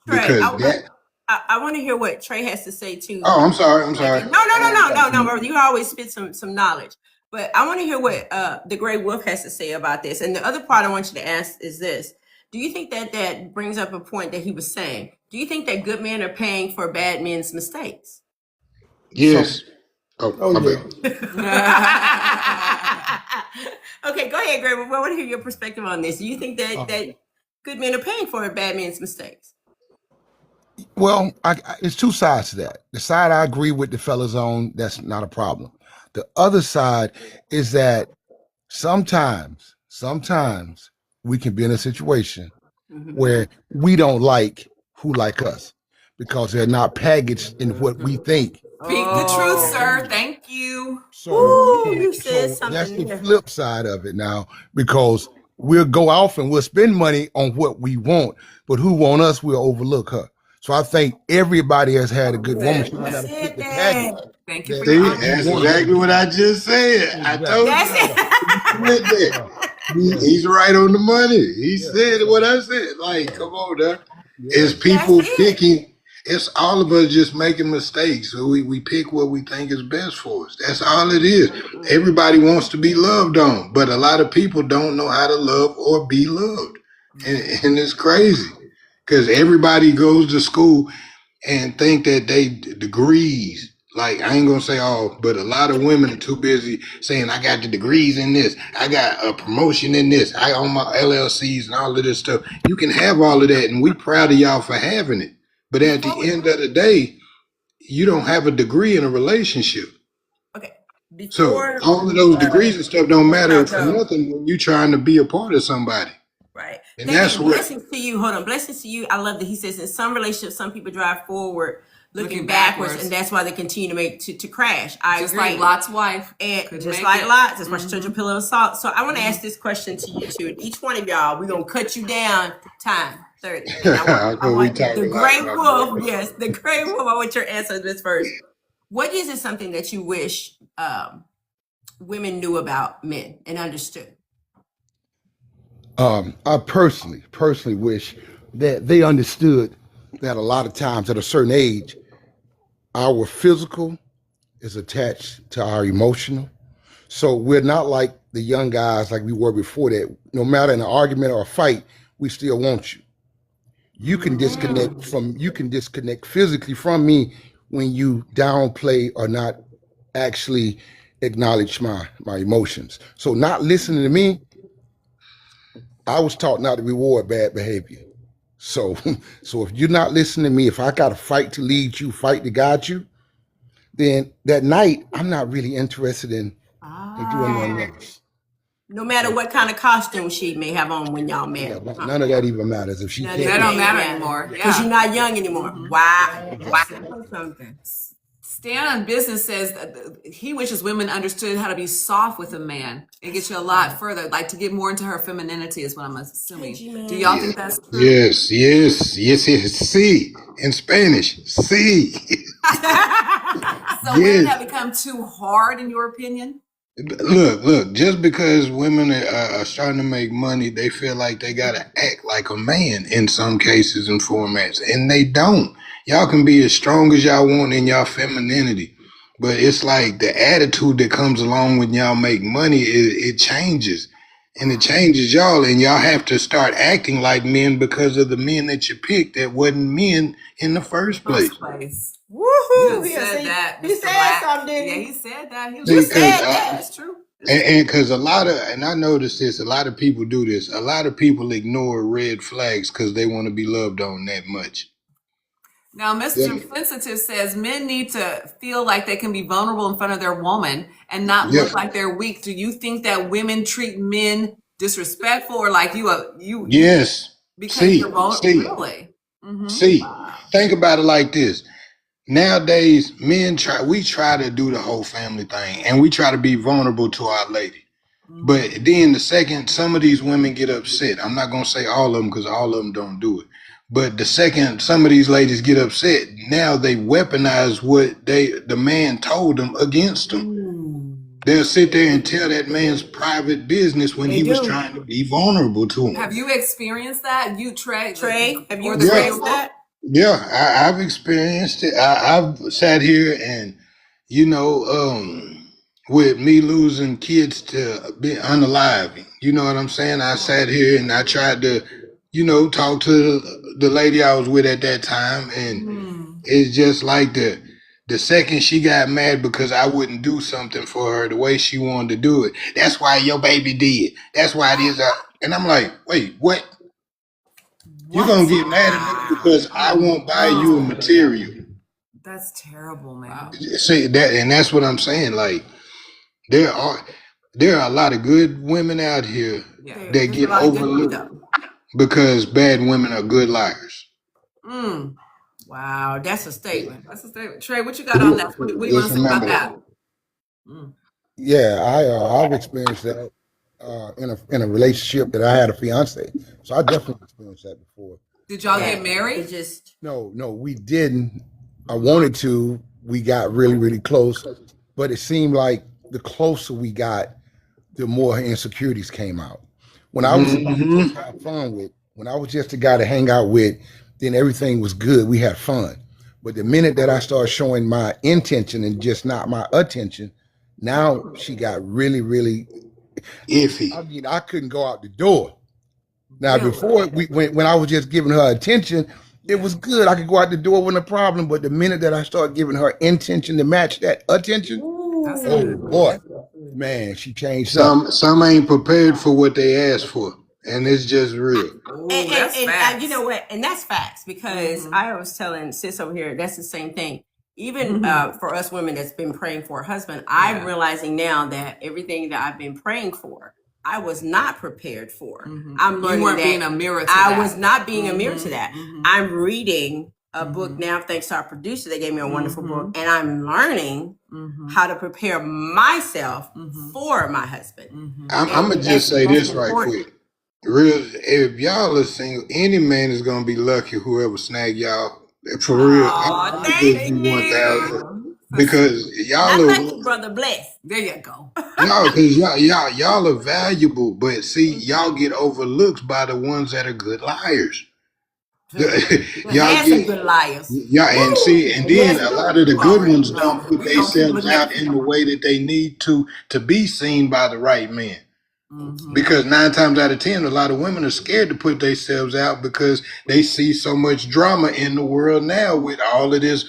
Trey, Because that. I want to hear what Trey has to say too. Oh, I'm sorry. No, brother. You always spit some knowledge. But I want to hear what the Gray Wolf has to say about this. And the other part I want you to ask is this. Do you think that brings up a point that he was saying? Do you think that good men are paying for bad men's mistakes? Yes. Oh my yeah. bad. Okay, go ahead, Gray Wolf. I want to hear your perspective on this. Do you think that good men are paying for bad men's mistakes? well, it's two sides to that. The side I agree with the fellas on, that's not a problem. The other side is that sometimes we can be in a situation where we don't like who like us because they're not packaged in what we think. Speak the truth, sir. Thank you. Ooh, you said something that's the there. flip side of it now, because we'll go off and we'll spend money on what we want, but who want us, we'll overlook her. So I think everybody has had a good woman. She might not have fit the package. Thank you for See, your that's exactly what I just said. I told That's you. it. He's right on the money. He said what I said. Like, come on, now. It's people That's it. picking. It's all of us just making mistakes. So we pick what we think is best for us. That's all it is. Everybody wants to be loved on, but a lot of people don't know how to love or be loved. And it's crazy because everybody goes to school and think that they degrees. Like, I ain't gonna say all, but a lot of women are too busy saying, I got the degrees in this. I got a promotion in this. I own my LLCs and all of this stuff. You can have all of that, and we proud of y'all for having it. But at the end of the day, you don't have a degree in a relationship. Okay. So all of those degrees and stuff don't matter for nothing when you're trying to be a part of somebody. Right. And that's what. Blessings to you. Hold on. Blessings to you. I love that he says in some relationships, some people drive forward looking backwards, and that's why they continue to crash. I just agree. like Lot's wife. And Couldn't just make like it. Lot, that's why she told you a pillow of salt. So I want to ask this question to you two. Each one of y'all, we're going to cut you down time 30. And I want the Gray Wolf, yes, the Gray Wolf, I want your answer to this first. What is it something that you wish women knew about men and understood? I personally wish that they understood that a lot of times at a certain age, our physical is attached to our emotional. So we're not like the young guys like we were before that. No matter in an argument or a fight, we still want you. You can disconnect physically from me when you downplay or not actually acknowledge my emotions. So not listening to me, I was taught not to reward bad behavior. So if you're not listening to me, if I got to fight to lead you, fight to guide you, then that night I'm not really interested in doing nothing else. No matter what kind of costume she may have on when y'all married. Yeah, none of that even matters. If she That don't matter anymore. Because you're not young anymore. Wow. Something. Stan on Business says that he wishes women understood how to be soft with a man and get you a lot further, like to get more into her femininity is what I'm assuming. Do y'all think that's true? Yes. See, in Spanish, see. So women have become too hard in your opinion? Look, just because women are starting to make money, they feel like they got to act like a man in some cases and formats, and they don't. Y'all can be as strong as y'all want in y'all femininity, but it's like the attitude that comes along when y'all make money, it changes. And it changes y'all, and y'all have to start acting like men because of the men that you picked that wasn't men in the first place. Woohoo! He said that. He said something, didn't Yeah, he? he said that. He was See, just saying that. It's true. And because and I noticed this, a lot of people do this. A lot of people ignore red flags because they want to be loved on that much. Now, Mr. Sensitive says men need to feel like they can be vulnerable in front of their woman and not look like they're weak. Do you think that women treat men disrespectful or like you? Yes. Because you're vulnerable. Really? See, think about it like this. Nowadays, we try to do the whole family thing and we try to be vulnerable to our lady. But then the second some of these women get upset, I'm not going to say all of them because all of them don't do it. But the second some of these ladies get upset, now they weaponize what the man told them against them. They'll sit there and tell that man's private business when he was trying to be vulnerable to him. Have you experienced that? You, Trey, have you experienced that? Yeah, I've experienced it. I've sat here and, with me losing kids to be unaliving, you know what I'm saying? I sat here and I tried to, talk to the lady I was with at that time. And it's just like the second she got mad because I wouldn't do something for her the way she wanted to do it. That's why your baby did. That's why it is. And I'm like, wait, what? You're going to get mad at me because I won't buy you a material. That's terrible, man. See, that's what I'm saying. Like, there are a lot of good women out here that get overlooked because bad women are good liars. Wow, that's a statement. Trey, what you got on that? What do you want to say about that? Yeah, I've experienced that in a relationship that I had a fiance. So I definitely experienced that before. Did y'all get married? No, we didn't. I wanted to. We got really, really close, but it seemed like the closer we got, the more insecurities came out. When I was just to have fun with, when I was just a guy to hang out with, then everything was good. We had fun. But the minute that I started showing my intention and just not my attention, now she got really, really iffy. I mean, I couldn't go out the door. Now, before when I was just giving her attention, it was good. I could go out the door with a problem. But the minute that I started giving her intention to match that attention, boy, man, she changed something. Some ain't prepared for what they asked for. And it's just real. And you know what? And that's facts because I was telling sis over here, that's the same thing. Even for us women that's been praying for a husband, I'm realizing now that everything that I've been praying for, I was not prepared for. I'm learning you weren't that being a mirror to I that. was not being a mirror to that. I'm reading a book now, thanks to our producer. They gave me a wonderful book, and I'm learning how to prepare myself for my husband. I'm gonna just say this right quick. Real, if y'all are single, any man is gonna be lucky whoever snag y'all. For real, Thank you. 1,000 because y'all like you, brother Bless. There you go. No, because y'all are valuable, but see, y'all get overlooked by the ones that are good liars. Y'all get good liars. Yeah, and then a lot of the good ones don't put themselves out in the way that they need to be seen by the right man. Because 9 times out of 10, a lot of women are scared to put themselves out because they see so much drama in the world now with all of this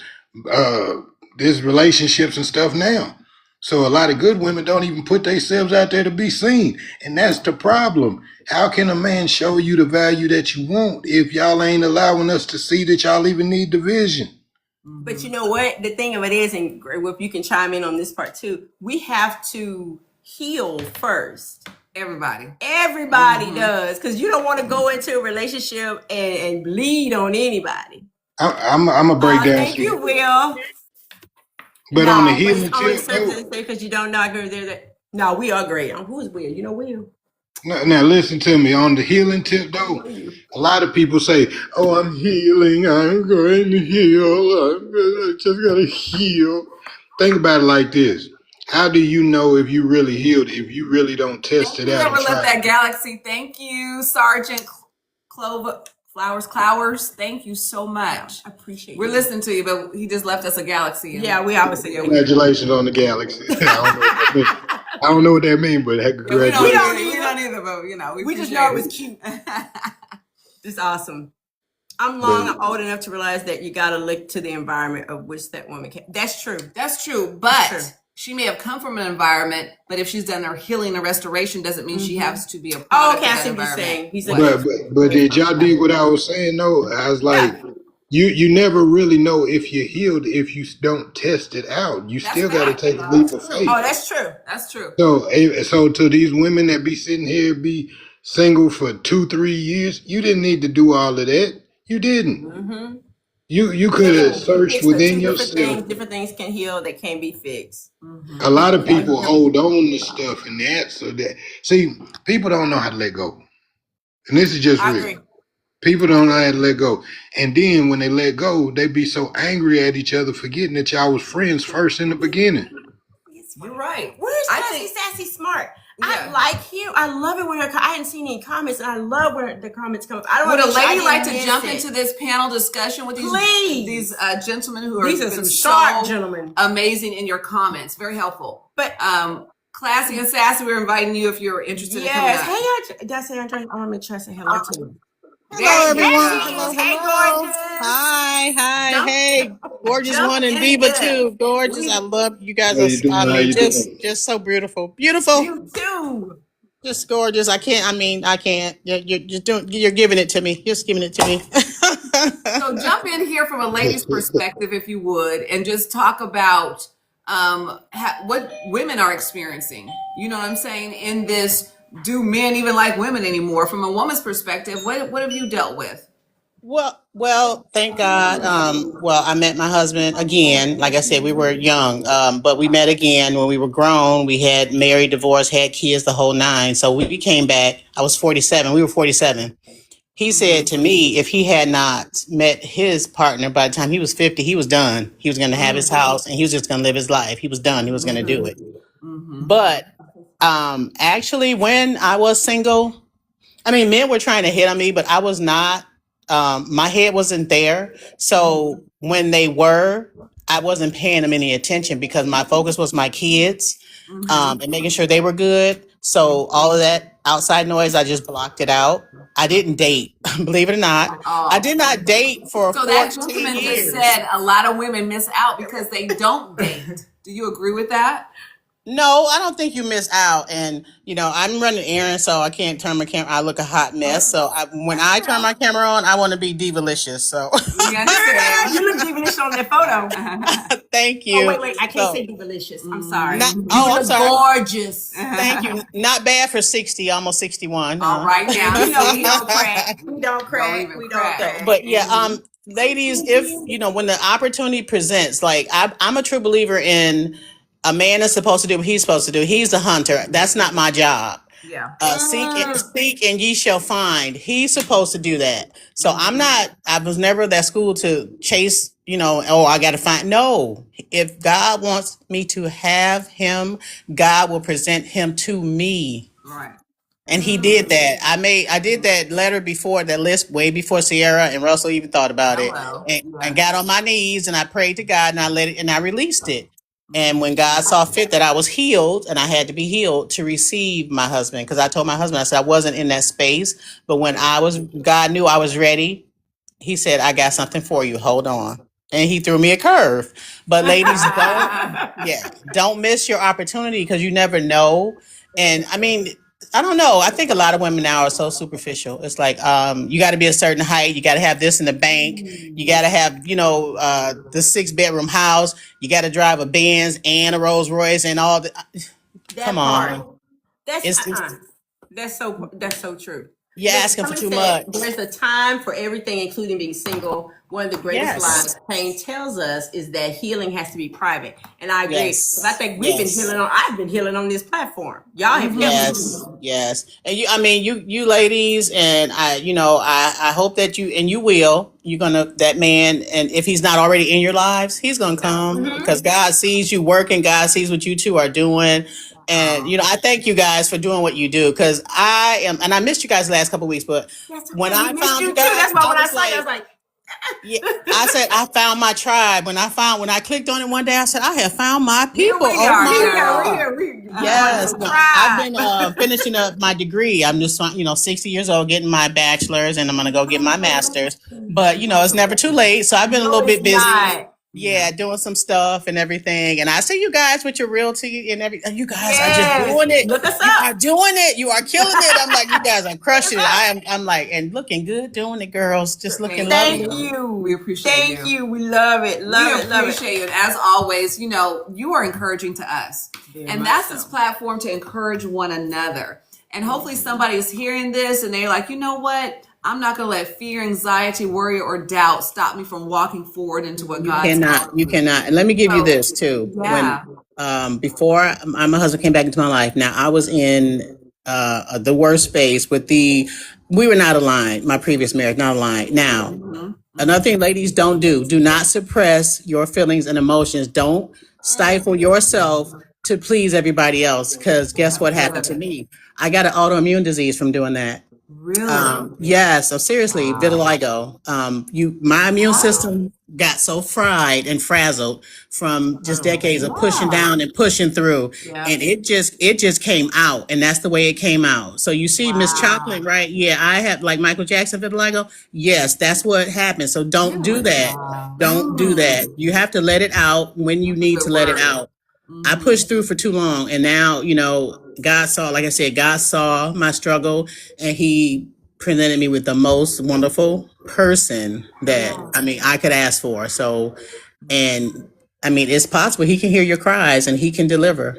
relationships and stuff now. So a lot of good women don't even put themselves out there to be seen. And that's the problem. How can a man show you the value that you want if y'all ain't allowing us to see that y'all even need the vision? But you know what? The thing of it is, and if you can chime in on this part too, we have to heal first. Everybody does, because you don't want to go into a relationship and bleed on anybody. I'm gonna break down. Thank you, Will. But on the healing on the tip, surface, though, because you don't know, I agree with that. No, we are great. Who is Will? You know Will. now listen to me. On the healing tip, I though, know you. a lot of people say, "Oh, I'm healing. I'm going to heal. I just gotta heal." Think about it like this: how do you know if you really healed if you really don't test Thank it you, out and Never try Left it? That Galaxy. Thank you, Sergeant Clover Clowers. Thank you so much. I appreciate We're you. listening to you, but he just left us a galaxy. Yeah, we always say Congratulations on the galaxy. I don't know what that means, but we congratulations. don't either, but we just know it was cute. It's awesome. I'm old enough to realize that you got to look to the environment of which that woman came. That's true. That's true, but she may have come from an environment. But if she's done her healing and restoration, doesn't mean she has to be a product Okay, I of see that what you're saying. environment. He's like, But did y'all dig what I was saying though? I was like, you never really know if you're healed if you don't test it out. You still got to take a leap of faith. Oh, that's true. That's true. So to these women that be sitting here be single for 2-3 years, you didn't need to do all of that. You didn't. You could have searched within yourself. Different things can heal that can't be fixed. A lot of people hold on to stuff and that. So that see, people don't know how to let go, and this is just I real. agree. People don't know how to let go, and then when they let go, they be so angry at each other, forgetting that y'all was friends first in the beginning. You're right. Where's Sassy Smart? I Yeah. like you. I love it when her. I hadn't seen any comments, and I love when the comments come up. I don't Would want a lady like to jump into this panel discussion with these gentlemen who These are been some so sharp gentlemen. amazing in your comments? Very helpful. But Classy and Sassy, we're inviting you if you're interested in coming yes, up. hey, did I say Andre? I want to make sure I say hello to you. Hello, There everyone. she Hello, is. Hey, hello. gorgeous. Hi. Jump- Hey, gorgeous jump one and in Diva here. too. Gorgeous. I love you guys. How you doing? I How mean, you doing? just so beautiful. Beautiful. You too. Just gorgeous. I can't. You're just you're giving it to me. Just giving it to me. So jump in here from a lady's perspective, if you would, and just talk about what women are experiencing. You know what I'm saying? In this, do men even like women anymore? From a woman's perspective, what have you dealt with? Well, thank God. Well, I met my husband again. Like I said, we were young, but we met again when we were grown. We had married, divorced, had kids, the whole nine. So we came back. I was 47. We were 47. He said to me, if he had not met his partner by the time he was 50, he was done. He was going to have his house and he was just going to live his life. He was done. He was going to do it. But actually, when I was single, I mean, men were trying to hit on me, but I was not. My head wasn't there. So when they were, I wasn't paying them any attention because my focus was my kids and making sure they were good. So all of that outside noise, I just blocked it out. I didn't date, believe it or not. I did not date for So that 14 gentleman years. just said a lot of women miss out because they don't date. Do you agree with that? No, I don't think you miss out. And, I'm running errands, so I can't turn my camera. I look a hot mess. So when I turn my camera on, I want to be divalicious. So We understand. You look delicious on that photo. thank you. Oh, wait. I can't say delicious. I'm sorry. I'm sorry. Gorgeous. Thank you. Not bad for 60, almost 61. All right now. We don't crack. We don't crack. even We don't crack. crack. But yeah, ladies, if when the opportunity presents, like I'm a true believer in a man is supposed to do what he's supposed to do. He's the hunter. That's not my job. Yeah. Seek and ye shall find. He's supposed to do that. So I was never that school to chase, I got to find. No, if God wants me to have him, God will present him to me. Right. And he did that. I did that letter before, that list way before Sierra and Russell even thought about it. And got on my knees and I prayed to God and I let it and I released it. And when God saw fit that I was healed and I had to be healed to receive my husband, because I told my husband, I said I wasn't in that space. But when God knew I was ready, he said, I got something for you. Hold on. And he threw me a curve. But ladies, don't miss your opportunity because you never know. And I mean, I don't know. I think a lot of women now are so superficial. It's like you got to be a certain height. You got to have this in the bank. You got to have, the 6-bedroom house. You got to drive a Benz and a Rolls Royce and all the. Come on. That's so true. You're asking for too much. There's a time for everything, including being single, one of the greatest Yes. lies pain tells us is that healing has to be private. And I agree. Yes. 'Cause I think we've been Yes. healing I've been healing on this platform. Y'all have helped Yes, me. yes. And you ladies, and I hope that you will. You're gonna, that man, and if he's not already in your lives, he's gonna come because God sees you working. God sees what you two are doing. And I thank you guys for doing what you do, because and I missed you guys the last couple of weeks, but That's when okay. I We missed found you you too. guys, That's why when I was saw you, I was like, yeah, I said I found my tribe. When I clicked on it one day, I said I have found my people. we Oh are, my we're girl. here. We Yes, want no, to I've try. been finishing up my degree. I'm just 60 years old, getting my bachelor's, and I'm gonna go get my master's. But it's never too late. So I've been a No, little bit it's busy. not. Yeah, doing some stuff and everything. And I see you guys with your realty and everything. You guys are just Yes. doing it. Look us You up. are doing it. You are killing it. I'm like, you guys are crushing it. I'm like, and looking good doing it, girls. Just looking Thank lovely. you. We appreciate Thank you. you. We love it. Love it. Love it. Appreciate you. And as always, you are encouraging to us. And much that's so. this platform to encourage one another. And hopefully somebody is hearing this and they're like, you know what? I'm not going to let fear, anxiety, worry, or doubt stop me from walking forward into what God's called You me. cannot. And let me give you So, this too. yeah. When before my husband came back into my life, now I was in the worst space with we were not aligned. My previous marriage, not aligned. Now, another thing, ladies, do not suppress your feelings and emotions. Don't stifle yourself to please everybody else. Because guess what happened to me? I got an autoimmune disease from doing that. Really? Yes, so seriously, vitiligo. My immune system got so fried and frazzled from just decades of pushing down and pushing through, and it just came out, and that's the way it came out. So you see, Miss Chocolate, right? Yeah, I have like Michael Jackson vitiligo. Yes, that's what happened. So don't do that. Don't do that. You have to let it out when you need to let it out. I pushed through for too long, and now God saw, like I said, God saw my struggle, and He presented me with the most wonderful person that I could ask for. So, and it's possible He can hear your cries and He can deliver,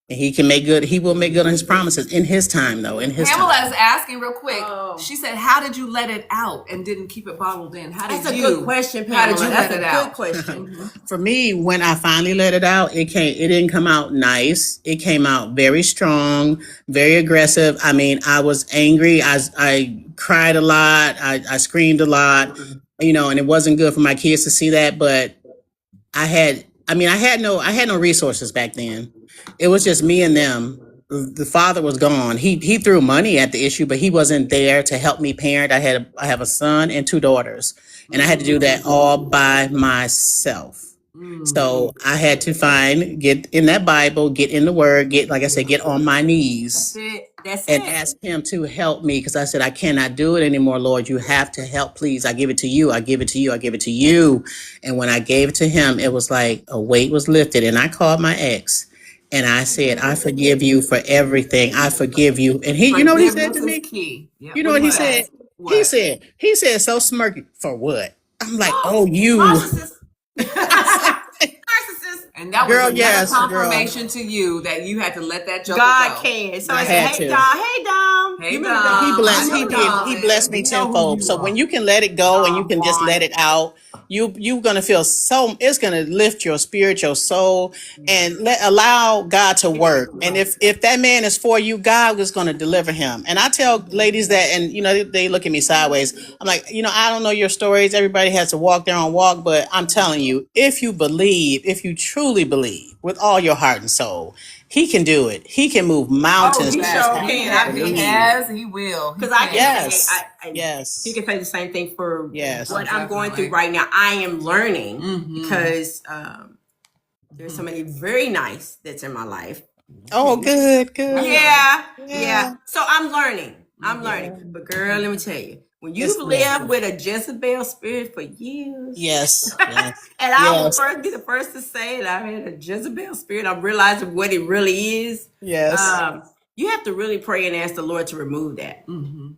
and He can make good. He will make good on His promises in His time, though. In His Pamela time. is asking real quick. She said, "How did you let it out and didn't keep it bottled in? That's a good question, Pamela. How did you That's let it a out?" good question. For me, when I finally let it out, it didn't come out nice. It came out very strong, very aggressive. I was angry. I cried a lot. I screamed a lot, and it wasn't good for my kids to see that. But I had no resources back then. It was just me and them. The father was gone. He threw money at the issue, but he wasn't there to help me parent. I have a son and 2 daughters, and I had to do that all by myself. So I had to get in that Bible, get in the Word, like I said, get on my knees That's and it. ask Him to help me, because I said, I cannot do it anymore, Lord. You have to help, please. I give it to you. I give it to you. I give it to you. And when I gave it to Him, it was like a weight was lifted. And I called my ex and I said, I forgive you for everything. I forgive you. And he, you know what he said to me? Key. Yep. You know what he said? What? He said, so smirky, for what? I'm like, oh, you. Narcissist. And that Girl, was another yes, confirmation to you that you had to let that joke God go. can. So I I had said, to. hey, Dom. Hey, Dom. Hey, You remember Dom. He Dom? blessed. I He know did. Dom. He blessed me You know who tenfold. you So are. when you can let it go and you can just let it out, you're gonna feel so. It's gonna lift your spirit, your soul, and allow God to work. And if that man is for you, God is gonna deliver him. And I tell ladies that, and they look at me sideways. I'm like, I don't know your stories. Everybody has to walk their own walk, but I'm telling you, if you believe, if you truly believe with all your heart and soul, He can do it. He can move mountains. He Yes, sure he can. has. I He believe. has. He will. Because I can Yes. say, Yes. he can say the same thing for Yes. what I'm going Definitely. through right now. I am learning because there's somebody very nice that's in my life. Oh, good. Yeah. So I'm learning. But girl, let me tell you, when you've lived with a Jezebel spirit for years. Yes. And I will be the first to say that I've had a Jezebel spirit. I'm realizing what it really is. Yes. You have to really pray and ask the Lord to remove that.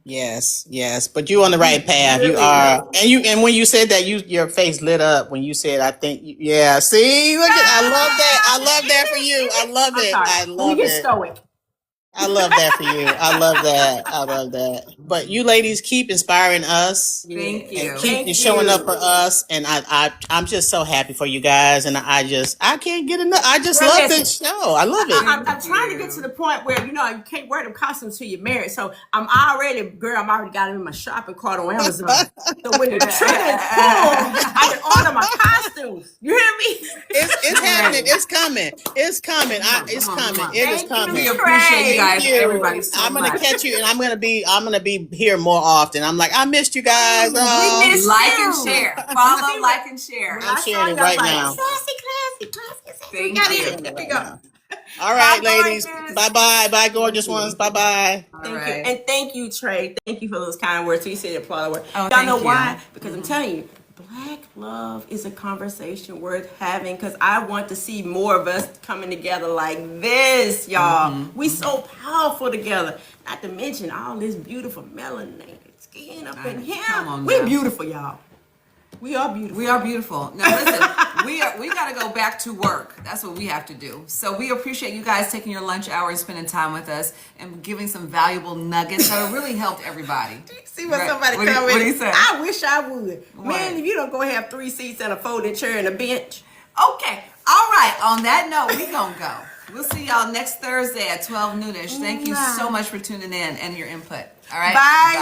Yes. But you're on the right path. You are. And when you said that, your face lit up when you said, I think, yeah. See, look at, I love that. I love that for you. I love it. I Let me love get it. stoic. I love that for you. I love that. I love that. But you ladies keep inspiring us. Thank you. And keep showing up for us. And I'm just so happy for you guys. And I can't get enough. I just love this show. I love it. I'm trying to get to the point where, you can't wear them costumes till you're married. So I'm already got them in my shopping cart on Amazon. So when the trigger is pulled, I can order my costumes. You hear me? It's happening. It's coming. It's coming. It's coming. It is coming. We appreciate you guys, Thank you. everybody, so I'm gonna much. catch you, and I'm gonna be here more often. I'm like, I missed you guys. We missed Like you. and share. Follow, like, and share. I'm sharing it right now. Thank you. There we go. All right, Bye, ladies. gorgeous. Bye, bye, gorgeous ones. Bye. All Thank you. right. And thank you, Trey. Thank you for those kind words. So you said the applaud word. Oh, Y'all thank know you. why? Because I'm telling you, Black love is a conversation worth having, because I want to see more of us coming together like this, y'all. We so powerful together. Not to mention all this beautiful melanated skin up in here. Come on We're now. beautiful, y'all. We are beautiful. We are beautiful. Now listen, we got to go back to work. That's what we have to do. So we appreciate you guys taking your lunch hour and spending time with us and giving some valuable nuggets that have really helped everybody. See what Right. somebody What do you- comment. what do you say? I wish I would. What? Man, if you don't go have 3 seats and a folding chair and a bench. Okay. All right. On that note, we gonna go. We'll see y'all next Thursday at 12 noonish. Thank you so much for tuning in and your input. All right. Bye.